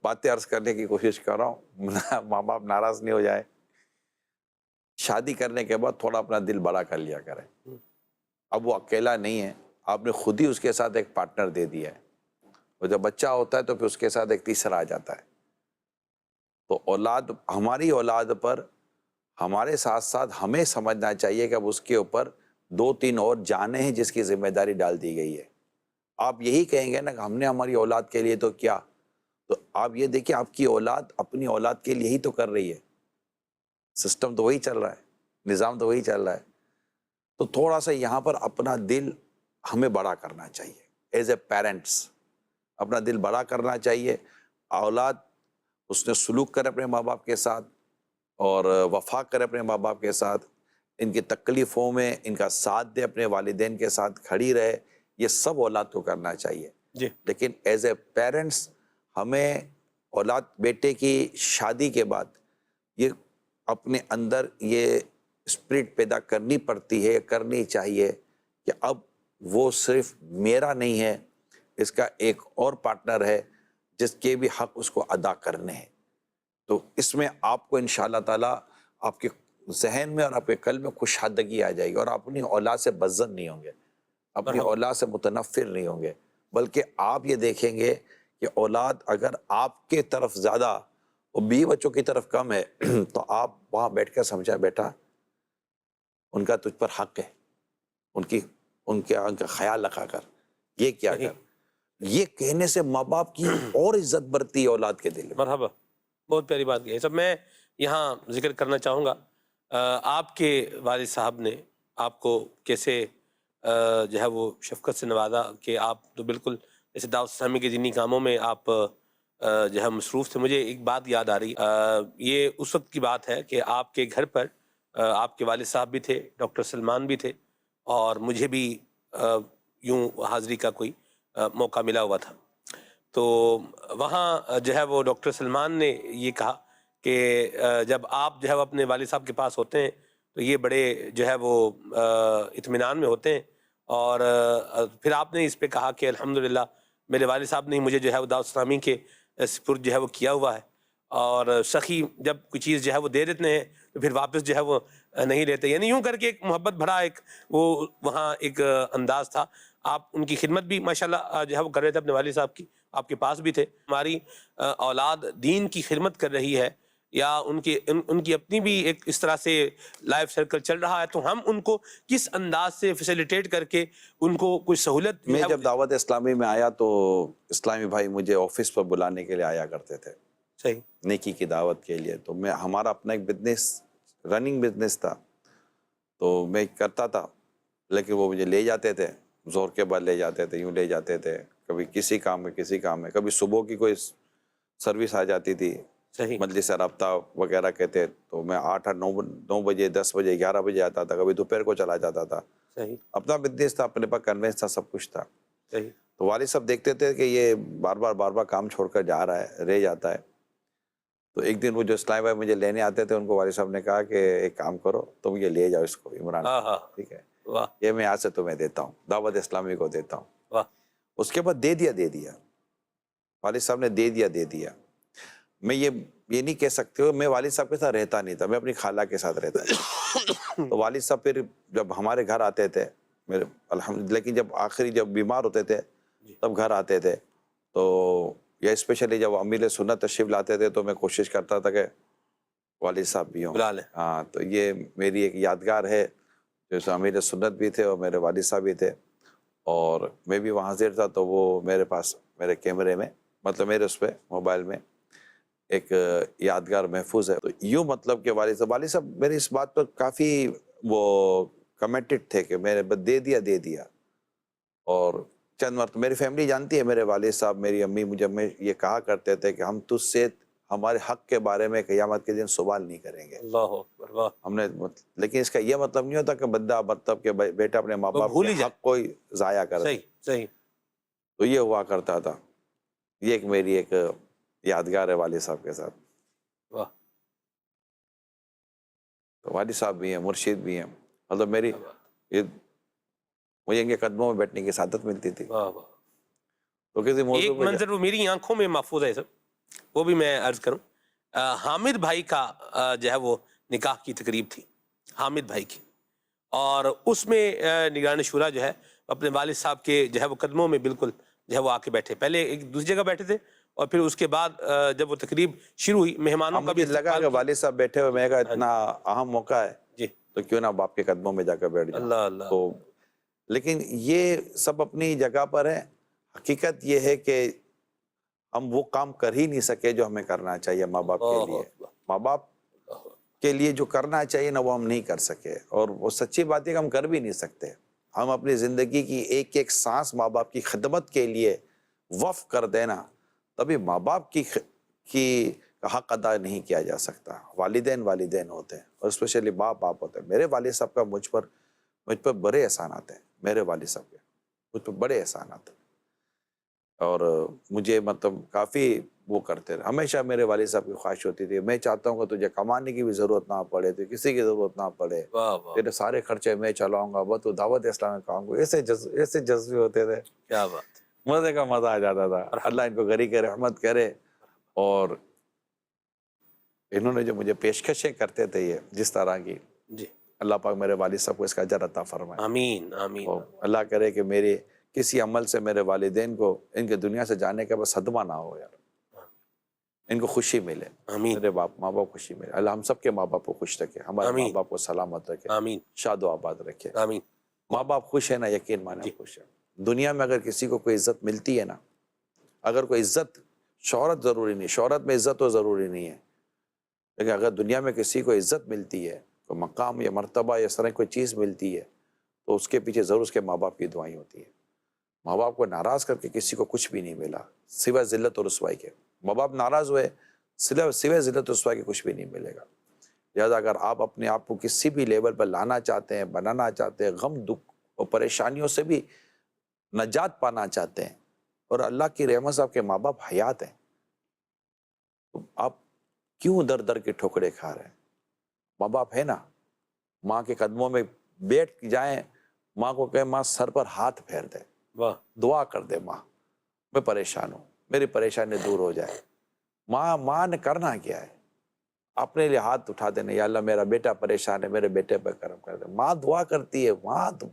باتیں عرض کرنے کی کوشش کر رہا ہوں، ماں باپ ناراض نہیں ہو جائے. شادی کرنے کے بعد تھوڑا اپنا دل بڑا کر لیا کریں. اب وہ اکیلا نہیں ہے، آپ نے خود ہی اس کے ساتھ ایک پارٹنر دے دیا ہے، اور جب بچہ ہوتا ہے تو پھر اس کے ساتھ ایک تیسرا آ جاتا ہے. تو اولاد، ہماری اولاد پر ہمارے ساتھ ساتھ ہمیں سمجھنا چاہیے کہ اب اس کے اوپر دو تین اور جانیں ہیں جس کی ذمہ داری ڈال دی گئی ہے. آپ یہی کہیں گے نا کہ ہم نے ہماری اولاد کے لیے تو کیا، تو آپ یہ دیکھیں آپ کی اولاد اپنی اولاد کے لیے ہی تو کر رہی ہے. سسٹم تو وہی چل رہا ہے، نظام تو وہی چل رہا ہے. تو تھوڑا سا یہاں پر اپنا دل ہمیں بڑا کرنا چاہیے. ایز اے پیرنٹس اپنا دل بڑا کرنا چاہیے. اولاد اس نے سلوک کرے اپنے ماں باپ کے ساتھ، اور وفا کرے اپنے ماں باپ کے ساتھ، ان کی تکلیفوں میں ان کا ساتھ دے، اپنے والدین کے ساتھ کھڑی رہے. یہ سب اولاد کو کرنا چاہیے. جی. لیکن ایز اے پیرنٹس ہمیں اولاد، بیٹے کی شادی کے بعد یہ اپنے اندر یہ اسپرٹ پیدا کرنی پڑتی ہے، کرنی چاہیے کہ اب وہ صرف میرا نہیں ہے، اس کا ایک اور پارٹنر ہے جس کے بھی حق اس کو ادا کرنے ہیں. تو اس میں آپ کو انشاءاللہ تعالیٰ آپ کے ذہن میں اور آپ کے قلب میں خوشحادگی آ جائے گی، اور آپ اپنی اولاد سے بزن نہیں ہوں گے، اپنی اولاد سے متنفر نہیں ہوں گے، بلکہ آپ یہ دیکھیں گے کہ اولاد اگر آپ کے طرف زیادہ اور بیوی بچوں کی طرف کم ہے تو آپ وہاں بیٹھ کر سمجھا، بیٹا ان کا تجھ پر حق ہے، ان کا خیال رکھا کر، یہ کیا کر. یہ کہنے سے ماں باپ کی اور عزت بڑھتی ہے اولاد کے دل میں. مرحبا. بہت پیاری بات کی. سب میں یہاں ذکر کرنا چاہوں گا، آپ کے والد صاحب نے آپ کو کیسے جو ہے وہ شفقت سے نوازا کہ آپ تو بالکل جیسے دعوت اسلامی کے دینی کاموں میں آپ جو ہے مصروف تھے. مجھے ایک بات یاد آ رہی، یہ اس وقت کی بات ہے کہ آپ کے گھر پر آپ کے والد صاحب بھی تھے، ڈاکٹر سلمان بھی تھے، اور مجھے بھی یوں حاضری کا کوئی موقع ملا ہوا تھا. تو وہاں جو ہے وہ ڈاکٹر سلمان نے یہ کہا کہ جب آپ جو ہے وہ اپنے والد صاحب کے پاس ہوتے ہیں تو یہ بڑے جو ہے وہ اطمینان میں ہوتے ہیں. اور پھر آپ نے اس پہ کہا کہ الحمدللہ میرے والد صاحب نے مجھے جو ہے وہ دعوت اسلامی کے سپرد جو ہے وہ کیا ہوا ہے، اور سخی جب کوئی چیز جو ہے وہ دے دیتے ہیں تو پھر واپس جو ہے وہ نہیں لیتے. یعنی یوں کر کے ایک محبت بھرا ایک وہ وہاں ایک انداز تھا. آپ ان کی خدمت بھی ماشاءاللہ جو ہے وہ کر رہے تھے اپنے والد صاحب کی, آپ کے پاس بھی تھے. ہماری اولاد دین کی خدمت کر رہی ہے یا ان کی اپنی بھی ایک اس طرح سے لائف سرکل چل رہا ہے, تو ہم ان کو کس انداز سے فیسیلیٹیٹ کر کے ان کو کچھ سہولت. میں جب دعوت اسلامی میں آیا تو اسلامی بھائی مجھے آفس پر بلانے کے لیے آیا کرتے تھے, صحیح, نیکی کی دعوت کے لیے. تو ہمارا اپنا ایک بزنس, رننگ بزنس تھا, تو میں کرتا تھا, لیکن وہ مجھے لے جاتے تھے, زور کے بعد لے جاتے تھے, یوں لے جاتے تھے, کبھی کسی کام میں, کبھی صبح کی کوئی سروس آ جاتی تھی, صحیح, مجلس رابطہ وغیرہ کہتے, تو میں 8-9 بجے 10 بجے 11 بجے آتا تھا, کبھی دوپہر کو چلا جاتا تھا. صحیح, اپنا بزنس تھا, اپنے پاس کنوینس تھا, سب کچھ تھا. صحیح, تو والد صاحب دیکھتے تھے کہ یہ بار بار کام چھوڑ کر جا رہا ہے, رہ جاتا ہے. تو ایک دن وہ جو اسلام بھائی مجھے لینے آتے تھے, ان کو والد صاحب نے کہا کہ ایک کام کرو, تم یہ لے جاؤ اس کو, عمران, ٹھیک ہے, واہ یہ میں آج سے تمہیں دیتا ہوں, دعوت اسلامی کو دیتا ہوں. واہ, اس کے بعد دے دیا والد صاحب نے, دے دیا. میں یہ نہیں کہہ سکتے ہو, میں والد صاحب کے ساتھ رہتا نہیں تھا, میں اپنی خالہ کے ساتھ رہتا تھا. تو والد صاحب پھر جب ہمارے گھر آتے تھے میرے الحمد, لیکن جب آخری جب بیمار ہوتے تھے تب گھر آتے تھے, تو یا اسپیشلی جب امیر سنت تشریف لاتے تھے تو میں کوشش کرتا تھا کہ والد صاحب بھی ہوں. بلا لیں. ہاں, تو یہ میری ایک یادگار ہے, جیسے امیر سنت بھی تھے اور میرے والد صاحب بھی تھے, اور میں بھی وہاں حاضر تھا. تو وہ میرے پاس میرے کیمرے میں, مطلب میرے اس پہ موبائل میں ایک یادگار محفوظ ہے. تو یوں مطلب کہ والد صاحب میری اس بات پر کافی وہ کمیٹڈ تھے کہ میں نے دے دیا. اور چند مرتبہ میری فیملی جانتی ہے, میرے والد صاحب, میری امی مجھے یہ کہا کرتے تھے کہ ہم تجھ سے ہمارے حق کے بارے میں قیامت کے دن سوال نہیں کریں گے. اللہ اکبر, واہ, ہم نے, لیکن اس کا یہ مطلب نہیں ہوتا کہ بندہ مطلب کہ بیٹا اپنے ماں باپ بھول ہی کے جائے. حق کو ضائع کر دے. صحیح, صحیح, تو یہ ہوا کرتا تھا. یہ ایک میری ایک یادگار ہے والد صاحب کے ساتھ. واہ, تو والد صاحب بھی ہیں, مرشد بھی ہیں, مطلب میری مجھے ان کے قدموں میں بیٹھنے کی سعادت ملتی تھی. واہ, واہ. تو کسی موضوع ایک پہ منظر وہ میری آنکھوں میں محفوظ ہے سر, وہ بھی میں عرض کروں. حامد بھائی کا جو ہے وہ نکاح کی تقریب تھی, حامد بھائی کی, اور اس میں نگران شورا جو ہے اپنے والد صاحب کے جو ہے وہ قدموں میں بالکل جو ہے وہ آ کے بیٹھے. پہلے ایک دوسری جگہ بیٹھے تھے, اور پھر اس کے بعد جب وہ تقریب شروع ہوئی, مہمانوں کا بھی مجھے لگا کہ والد صاحب بیٹھے ہوئے, میں کہا اتنا اہم موقع ہے جی, تو کیوں نہ باپ کے قدموں میں جا کر بیٹھ جاؤں. اللہ اللہ, تو لیکن یہ سب اپنی جگہ پر ہے. حقیقت یہ ہے کہ ہم وہ کام کر ہی نہیں سکے جو ہمیں کرنا چاہیے ماں باپ کے لیے. ماں باپ کے لیے جو کرنا چاہیے نا وہ ہم نہیں کر سکے, اور وہ سچی بات ہے کہ ہم کر بھی نہیں سکتے. ہم اپنی زندگی کی ایک ایک سانس ماں باپ کی خدمت کے لیے وقف کر دینا, تبھی ماں باپ کی حق ادا نہیں کیا جا سکتا. والدین ہوتے ہیں, اور اسپیشلی باپ ہوتے ہیں. میرے والد صاحب کا مجھ پر بڑے احسانات ہیں. میرے والد صاحب کے مجھ پر بڑے احسانات ہیں, اور مجھے مطلب کافی وہ کرتے رہے. ہمیشہ میرے والد صاحب کی خواہش ہوتی تھی, میں چاہتا ہوں کہ تجھے کمانے کی بھی ضرورت نہ پڑے, تو کسی کی ضرورت نہ پڑے, واہ واہ, تیرے سارے خرچے میں چلاؤں گا, بس تو دعوت اسلام میں کہوں گا. ایسے جذبے ہوتے تھے, کیا بات, مزے کا مزہ آ جاتا تھا. اللہ ان کو غنی کے رحمت کرے. اور انہوں نے جو مجھے پیشکشیں کرتے تھے یہ جس طرح کی, جی, اللہ پاک میرے والد صاحب کو اس کا اجر عطا فرمائے. آمین آمین. اور اللہ کرے کہ میرے کسی عمل سے میرے والدین کو ان کے دنیا سے جانے کے بعد صدمہ نہ ہو, یار ان کو خوشی ملے, آمین میرے ماں باپ خوشی ملے. اللہ ہم سب کے ماں باپ کو خوش رکھے, ہمارے ماں آمین. باپ کو سلامت رکھے, آمین شاد و آباد رکھے. آمین. ماں باپ خوش ہے نا, یقین مانے خوش ہے. دنیا میں اگر کسی کو کوئی عزت ملتی ہے نا, اگر کوئی عزت, شہرت ضروری نہیں, شہرت میں عزت تو ضروری نہیں ہے, لیکن اگر دنیا میں کسی کو عزت ملتی ہے, کوئی مقام یا مرتبہ یا اس طرح کوئی چیز ملتی ہے, تو اس کے پیچھے ضرور اس کے ماں باپ کی دعائیں ہوتی ہیں. ماں باپ کو ناراض کر کے کسی کو کچھ بھی نہیں ملا سوائے ذلت اور رسوائی کے. ماں باپ ناراض ہوئے سوائے ذلت اور رسوائی کے کچھ بھی نہیں ملے گا. لہٰذا اگر آپ اپنے آپ کو کسی بھی لیول پر لانا چاہتے ہیں, بنانا چاہتے ہیں, غم دکھ اور پریشانیوں سے بھی نجات پانا چاہتے ہیں, اور اللہ کی رحمت سے آپ کے ماں باپ حیات ہیں, تو آپ کیوں در در کے ٹھوکرے کھا رہے ہیں؟ ماں باپ ہے نا, ماں کے قدموں میں بیٹھ جائیں, ماں کو کہیں ماں سر پر ہاتھ پھیر دے, واہ, دعا کر دے, ماں میں پریشان ہوں, میری پریشانی دور ہو جائے. ماں نے کرنا کیا ہے؟ اپنے لیے ہاتھ اٹھا دینا، یا اللہ میرا بیٹا پریشان ہے، میرے بیٹے پہ کرم کر دے. ماں دعا کرتی ہے،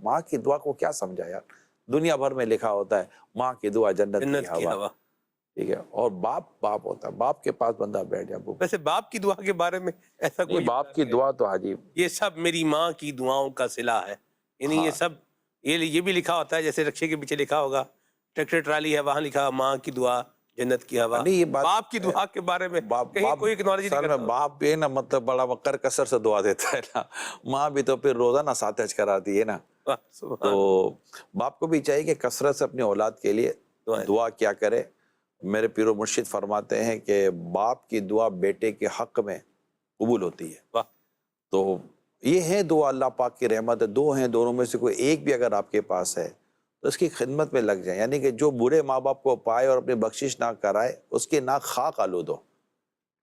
ماں کی دعا کو کیا سمجھا یار. دنیا بھر میں لکھا ہوتا ہے ماں کی دعا جنت کی جنت کی ہوا. ہوا. ٹھیک ہے. اور باپ ہوتا ہے، باپ کے پاس بندہ بیٹھ جائے. ویسے باپ کی دعا کے بارے میں ایسا نہیں، کوئی باپ کی دعا تو عجیب. یہ سب میری ماں کی دعاؤں کا صلہ ہے. یعنی یہ سب یہ بھی لکھا ہوتا ہے، جیسے رکشے کے پیچھے لکھا ہوگا ٹریکٹر ٹرالی ہے، وہاں لکھا ماں کی دعا جنت کی ہوا. نہیں، یہ بات باپ کی دعا کے بارے میں کہیں کوئی اکنالوجی نہیں سر کرتا. میں باپ بھی ہے نا، مطلب بڑا وقر کثر سے دعا دیتا ہے نا. ماں بھی تو پھر روزانہ ساتھ کراتی ہے نا. تو باپ کو بھی چاہیے کہ کثرت سے اپنی اولاد کے لیے دعا کیا کرے. میرے پیر و مرشد فرماتے ہیں کہ باپ کی دعا بیٹے کے حق میں قبول ہوتی ہے. تو یہ ہے دعا اللہ پاک کی رحمت ہے. دو ہیں، دونوں میں سے کوئی ایک بھی اگر آپ کے پاس ہے تو اس کی خدمت میں لگ جائیں. یعنی کہ جو برے ماں باپ کو پائے اور اپنی بخشش نہ کرائے اس کے نہ خاک آلود ہو.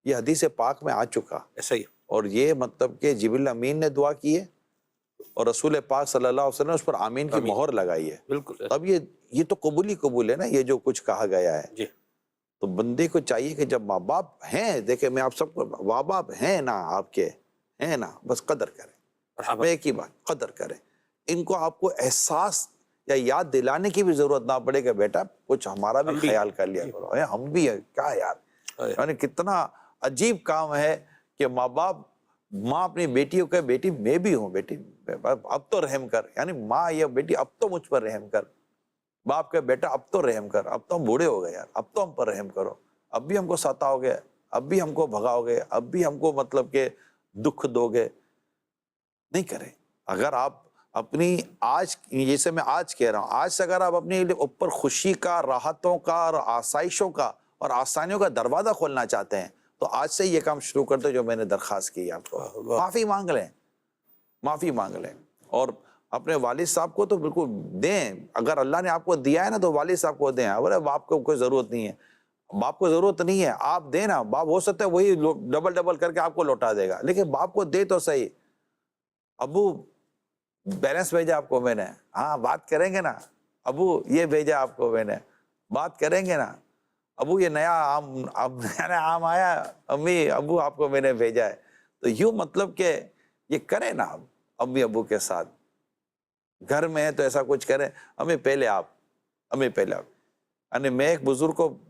یہ حدیث پاک میں آ چکا. ایسا ہی. اور یہ مطلب کہ جبریل امین نے دعا کی ہے اور رسول پاک صلی اللہ علیہ وسلم نے اس پر آمین کی مہر لگائی ہے. بالکل. اب یہ تو قبول ہی قبول ہے نا، یہ جو کچھ کہا گیا ہے. جی. تو بندے کو چاہیے کہ جب ماں باپ ہیں، دیکھیں میں آپ سب کو، ماں باپ ہیں نا آپ کے، ہیں نا، بس قدر کریں. میں ایک ہی بات، قدر کریں. ان کو آپ کو احساس یا یاد دلانے کی بھی ضرورت نہ پڑے کہ بیٹا کچھ ہمارا بھی خیال کر لیا کرو. ہم بھی ہیں کیا یار. یعنی کتنا عجیب کام ہے کہ ماں اپنی بیٹیوں کہ بیٹی میں بھی ہوں، بیٹی اب تو رحم کر. یعنی ماں یا بیٹی اب تو مجھ پر رحم کر. باپ کہ بیٹا اب تو رحم کر، اب تو ہم بوڑھے ہو گئے یار، اب تو ہم پر رحم کرو. اب بھی ہم کو ستاؤ گے، اب بھی ہم کو بھگاؤ گے، اب بھی ہم کو مطلب کہ دکھ دو گے. نہیں کریں. اگر آپ اپنی آج، جیسے میں آج کہہ رہا ہوں، آج سے اگر آپ اپنے اوپر خوشی کا، راحتوں کا اور آسائشوں کا اور آسانیوں کا دروازہ کھولنا چاہتے ہیں تو آج سے یہ کام شروع کر دو جو میں نے درخواست کی آپ کو. معافی مانگ لیں، معافی مانگ لیں. اور اپنے والد صاحب کو تو بالکل دیں. اگر اللہ نے آپ کو دیا ہے نا تو والد صاحب کو دیں. ارے باپ کو کوئی ضرورت نہیں ہے، باپ کو ضرورت نہیں ہے، آپ دیں نا. باپ ہو سکتا ہے وہی ڈبل کر کے آپ کو لوٹا دے گا، لیکن باپ کو دے تو صحیح. ابو بیلنس بھیجا آپ کو میں نے، ہاں بات کریں گے نا. ابو یہ بھیجا آپ کو میں نے، بات کریں گے نا. ابو یہ نیا آم آیا، امی ابو آپ کو میں نے بھیجا ہے. تو یوں مطلب کہ یہ کریں نا آپ امی ابو کے ساتھ. گھر میں ہے تو ایسا کچھ کریں، امی پہلے آپ. یعنی میں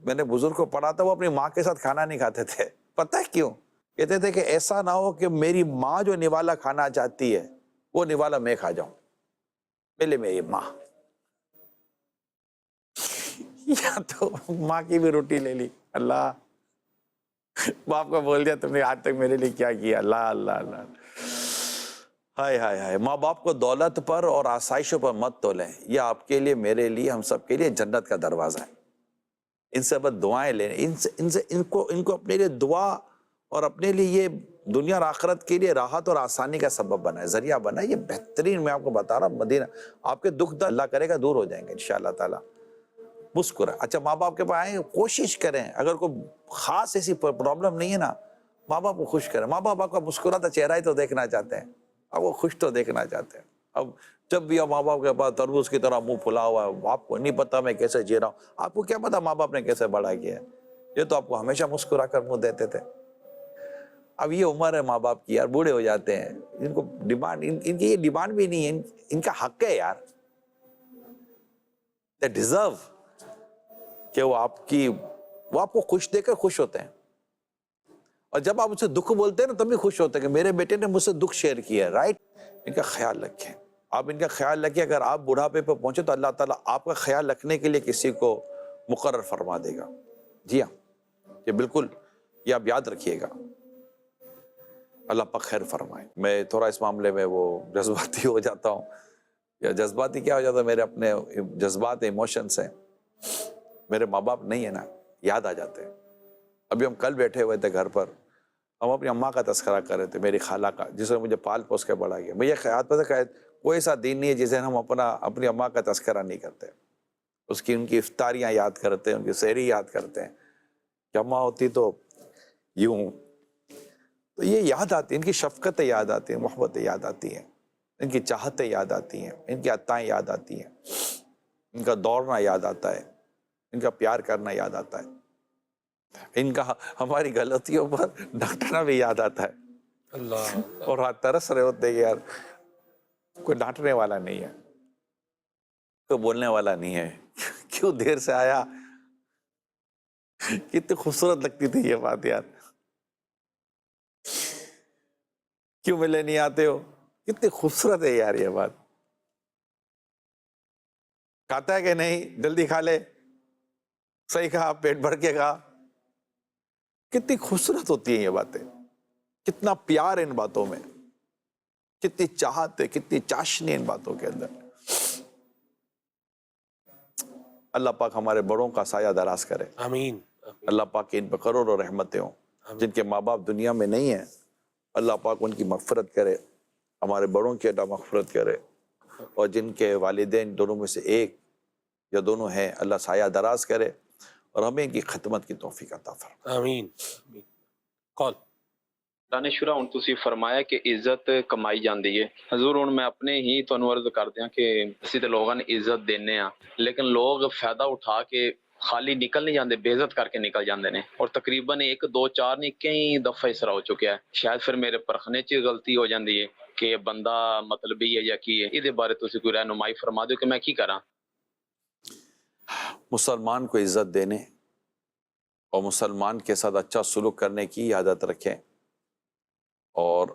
نے بزرگ کو پڑھا تھا، وہ اپنی ماں کے ساتھ کھانا نہیں کھاتے تھے. پتہ ہے کیوں؟ کہتے تھے کہ ایسا نہ ہو کہ میری ماں جو نوالا کھانا چاہتی ہے وہ نوالا میں کھا جاؤں، پہلے میری ماں. یا تو ماں کی بھی روٹی لے لی. اللہ باپ کو بول دیا تم نے آج تک میرے لیے کیا کیا. اللہ اللہ اللہ. ہائے ہائے ہائے. ماں باپ کو دولت پر اور آسائشوں پر مت تولیں. یہ آپ کے لیے، میرے لیے، ہم سب کے لیے جنت کا دروازہ ہے. ان سے بس دعائیں لیں. ان کو اپنے لیے دعا اور اپنے لیے یہ دنیا اور آخرت کے لیے راحت اور آسانی کا سبب بنائے، ذریعہ بنائے. یہ بہترین، میں آپ کو بتا رہا ہوں، مدینہ آپ کے دکھ اللہ کرے گا دور ہو جائیں گے انشاءاللہ تعالیٰ. مسکرائیں. اچھا ماں باپ کے پاس آئیں، کوشش کریں، اگر کوئی خاص ایسی پرابلم نہیں ہے نا، ماں باپ کو خوش کریں. ماں باپ آپ کا مسکراتا چہرہ ہی تو دیکھنا چاہتے ہیں، آپ کو خوش تو دیکھنا چاہتے ہیں. اب جب بھی آپ ماں باپ کے پاس تربوز کی طرح منہ پھلا ہوا ہے، آپ کو نہیں پتا میں کیسے جی رہا ہوں. آپ کو کیا پتا ماں باپ نے کیسے بڑا کیا ہے؟ یہ تو آپ کو ہمیشہ مسکرا کر منہ دیتے تھے. اب یہ عمر ہے ماں باپ کی یار، بوڑھے ہو جاتے ہیں. ان کو ڈیمانڈ، ان کی یہ ڈیمانڈ بھی نہیں ہے، ان کا حق ہے یار. they deserve کہ وہ آپ کو خوش دے کر خوش ہوتے ہیں. اور جب آپ اسے دکھ بولتے ہیں نا تب بھی خوش ہوتے ہیں کہ میرے بیٹے نے مجھ سے دکھ شیئر کیا ہے. رائٹ. ان کا خیال رکھیں. آپ ان کا خیال رکھیں. اگر آپ بڑھاپے پہ پہنچے تو اللہ تعالیٰ آپ کا خیال رکھنے کے لیے کسی کو مقرر فرما دے گا. جی ہاں، یہ بالکل، یہ آپ یاد رکھیے گا. اللہ پاک خیر فرمائے. میں تھوڑا اس معاملے میں وہ جذباتی ہو جاتا ہوں، یا جذباتی کیا ہو جاتا ہے، میرے اپنے جذبات، ایموشنس ہیں. میرے ماں باپ نہیں ہے نا، یاد آ جاتے ہیں. ابھی ہم کل بیٹھے ہوئے تھے گھر پر، ہم اپنی اماں کا تذکرہ کر رہے تھے، میری خالہ کا، جس نے مجھے پال پوس کے بڑا کیا. مجھے خیال پتہ ہے کوئی ایسا دین نہیں ہے جسے ہم اپنی اماں کا تذکرہ نہیں کرتے. ان کی افطاریاں یاد کرتے ہیں، ان کی سحری یاد کرتے ہیں کہ اماں ہوتی تو یوں. تو یہ یاد آتی ہیں، ان کی شفقتیں یاد آتی ہیں، محبتیں یاد آتی ہیں، ان کی چاہتیں یاد آتی ہیں، ان کی عطائیں یاد آتی ہیں، ان کا دوڑنا یاد آتا ہے، ان کا پیار کرنا یاد آتا ہے. ان کا ہماری غلطیوں پر ڈانٹنا بھی یاد آتا ہے اللہ اور ہاتھ ترس رہے ہوتے ہیں کہ یار کوئی ڈانٹنے والا نہیں ہے، کوئی بولنے والا نہیں ہے، کیوں دیر سے آیا. کتنی خوبصورت لگتی تھی یہ بات یار. کیوں ملے نہیں آتے ہو، کتنی خوبصورت ہے یار یہ بات. کھاتا ہے کہ نہیں، جلدی کھا لے، صحیح کھا، پیٹ بھر کے کھا. کتنی خوبصورت ہوتی ہیں یہ باتیں، کتنا پیار ان باتوں میں، کتنی چاہت ہے، کتنی چاشنی ان باتوں کے اندر. اللہ پاک ہمارے بڑوں کا سایہ دراز کرے. آمین. اللہ پاک ان پر کروڑوں رحمتیں ہوں. جن کے ماں باپ دنیا میں نہیں ہیں اللہ پاک ان کی مغفرت کرے، ہمارے بڑوں کی اللہ مغفرت کرے، اور جن کے والدین دونوں میں سے ایک یا دونوں ہیں اللہ سایہ دراز کرے اور ہمیں ان کی خدمت کی توفیق عطا فرمائے. آمین. قول دانے شورا ہوں تسی فرمایا کہ عزت کمائی جاندی ہے. حضور ہوں میں اپنے ہی تو عرض کر دیا کہ اسی تے لوگاں نے عزت دینے ہاں، لیکن لوگ فائدہ اٹھا کے خالی نکل نہیں جاندے، بے عزت کر کے نکل جاندے نے، اور تقریباً 1 2 4 نہیں کئی دفعہ اس طرح ہو چکا ہے. شاید پھر میرے پرکھنے چ غلطی ہو جاندی ہے کہ یہ بندہ مطلبی ہے یا کی ہے. اس بارے تسی کوئی رہنمائی فرما دو کہ میں کی کراں. مسلمان کو عزت دینے اور مسلمان کے ساتھ اچھا سلوک کرنے کی عادت رکھیں، اور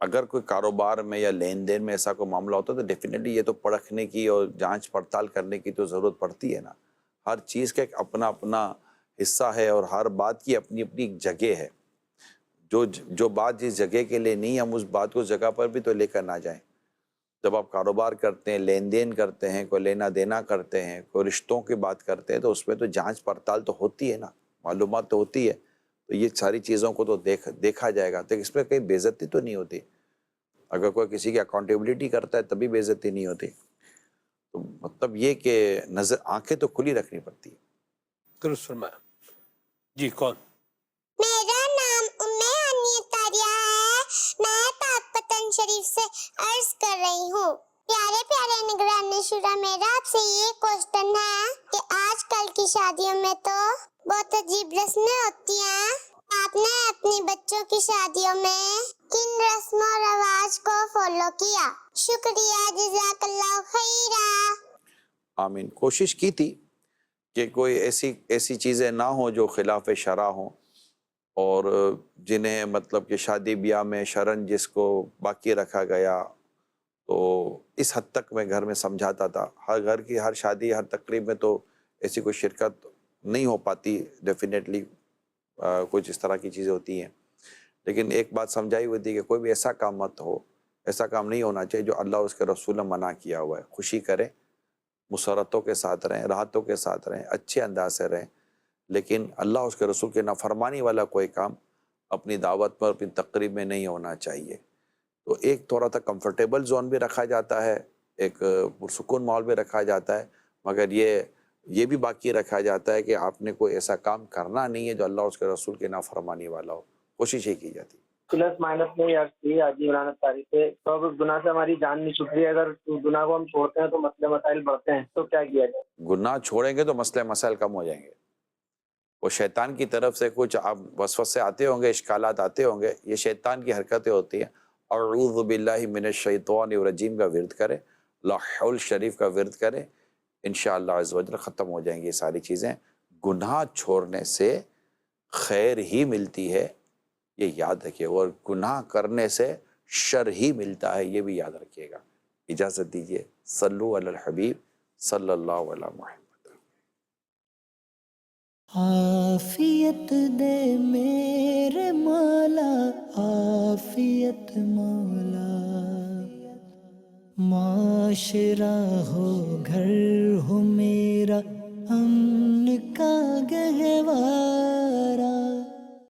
اگر کوئی کاروبار میں یا لین دین میں ایسا کوئی معاملہ ہوتا ہے تو ڈیفینیٹلی یہ تو پرکھنے کی اور جانچ پڑتال کرنے کی تو ضرورت پڑتی ہے نا. ہر چیز کا ایک اپنا اپنا حصہ ہے اور ہر بات کی اپنی اپنی ایک جگہ ہے. جو بات جس جگہ کے لیے نہیں، ہم اس بات کو اس جگہ پر بھی تو لے کر نہ جائیں. جب آپ کاروبار کرتے ہیں، لین دین کرتے ہیں، کوئی لینا دینا کرتے ہیں، کوئی رشتوں کی بات کرتے ہیں، تو اس میں تو جانچ پڑتال تو ہوتی ہے نا، معلومات تو ہوتی ہے. تو یہ ساری چیزوں کو تو دیکھا جائے گا، تو اس میں کہیں بے عزتی تو نہیں ہوتی. اگر کوئی کسی کی اکاؤنٹیبلٹی کرتا ہے تبھی بے عزتی نہیں ہوتی. تو مطلب یہ کہ آنکھیں تو کھلی رکھنی پڑتی ہے. درست فرمایا. جی کون؟ میرا نام تاریہ ہے. میں پاک پتن شریف سے عرض کر رہی ہوں. پیارے پیارے نگران شورا، میرا آپ سے یہ کوشچن ہے کہ آج کل کی شادیوں میں تو بہت عجیب رسمیں ہوتی ہیں. آپ نے اپنی بچوں کی شادیوں میں کن رسم و رواج کو فالو کیا؟ شکریہ، جزاک اللہ خیرہ. آمین. کوشش کی تھی کہ کوئی ایسی چیزیں نہ ہوں جو خلاف شرع ہوں، اور جنہیں مطلب کہ شادی بیاہ میں شرعاً جس کو باقی رکھا گیا تو اس حد تک میں گھر میں سمجھاتا تھا. ہر گھر کی ہر شادی ہر تقریب میں تو ایسی کوئی شرکت نہیں ہو پاتی، ڈیفینیٹلی کچھ اس طرح کی چیزیں ہوتی ہیں. لیکن ایک بات سمجھائی ہوئی تھی کہ کوئی بھی ایسا کام مت ہو، ایسا کام نہیں ہونا چاہیے جو اللہ اس کے رسول نے منع کیا ہوا ہے. خوشی کریں، مسرتوں کے ساتھ رہیں، راحتوں کے ساتھ رہیں، اچھے انداز سے رہیں، لیکن اللہ اس کے رسول کے نافرمانی والا کوئی کام اپنی دعوت پر، اپنی تقریب میں نہیں ہونا چاہیے. تو ایک تھوڑا سا کمفرٹیبل زون بھی رکھا جاتا ہے، ایک پرسکون ماحول بھی رکھا جاتا ہے، مگر یہ بھی باقی رکھا جاتا ہے کہ آپ نے کوئی ایسا کام کرنا نہیں ہے جو اللہ اس کے رسول کے نافرمانی والا ہو. کوشش ہی کی جاتی. پلس مائنس میں حاجی عمران اختاری سے، تو اب گناہ سے ہماری جان نہیں چھٹ رہی ہے. اگر گناہ کو ہم چھوڑتے ہیں تو مسئلے مسائل بڑھتے ہیں، تو کیا کیا جائے؟ گناہ چھوڑیں گے تو مسئلے مسائل کم ہو جائیں گے. وہ شیطان کی طرف سے کچھ آپ وسوسے آتے ہوں گے، اشکالات آتے ہوں گے، یہ شیطان کی حرکتیں ہوتی ہیں. اعوذ باللہ من الشیطان الرجیم کا ورد کریں، لا حول شریف کا ورد کریں، انشاءاللہ عز و جل ختم ہو جائیں گی یہ ساری چیزیں. گناہ چھوڑنے سے خیر ہی ملتی ہے، یہ یاد رکھیے، اور گناہ کرنے سے شر ہی ملتا ہے، یہ بھی یاد رکھیے گا. اجازت دیجیے. صلو علی الحبیب صلی اللہ علیہ محمد. عافیت دے میرے مولا، عافیت مولا. معاشرہ ہو، گھر ہو میرا، امن کا گہوارہ.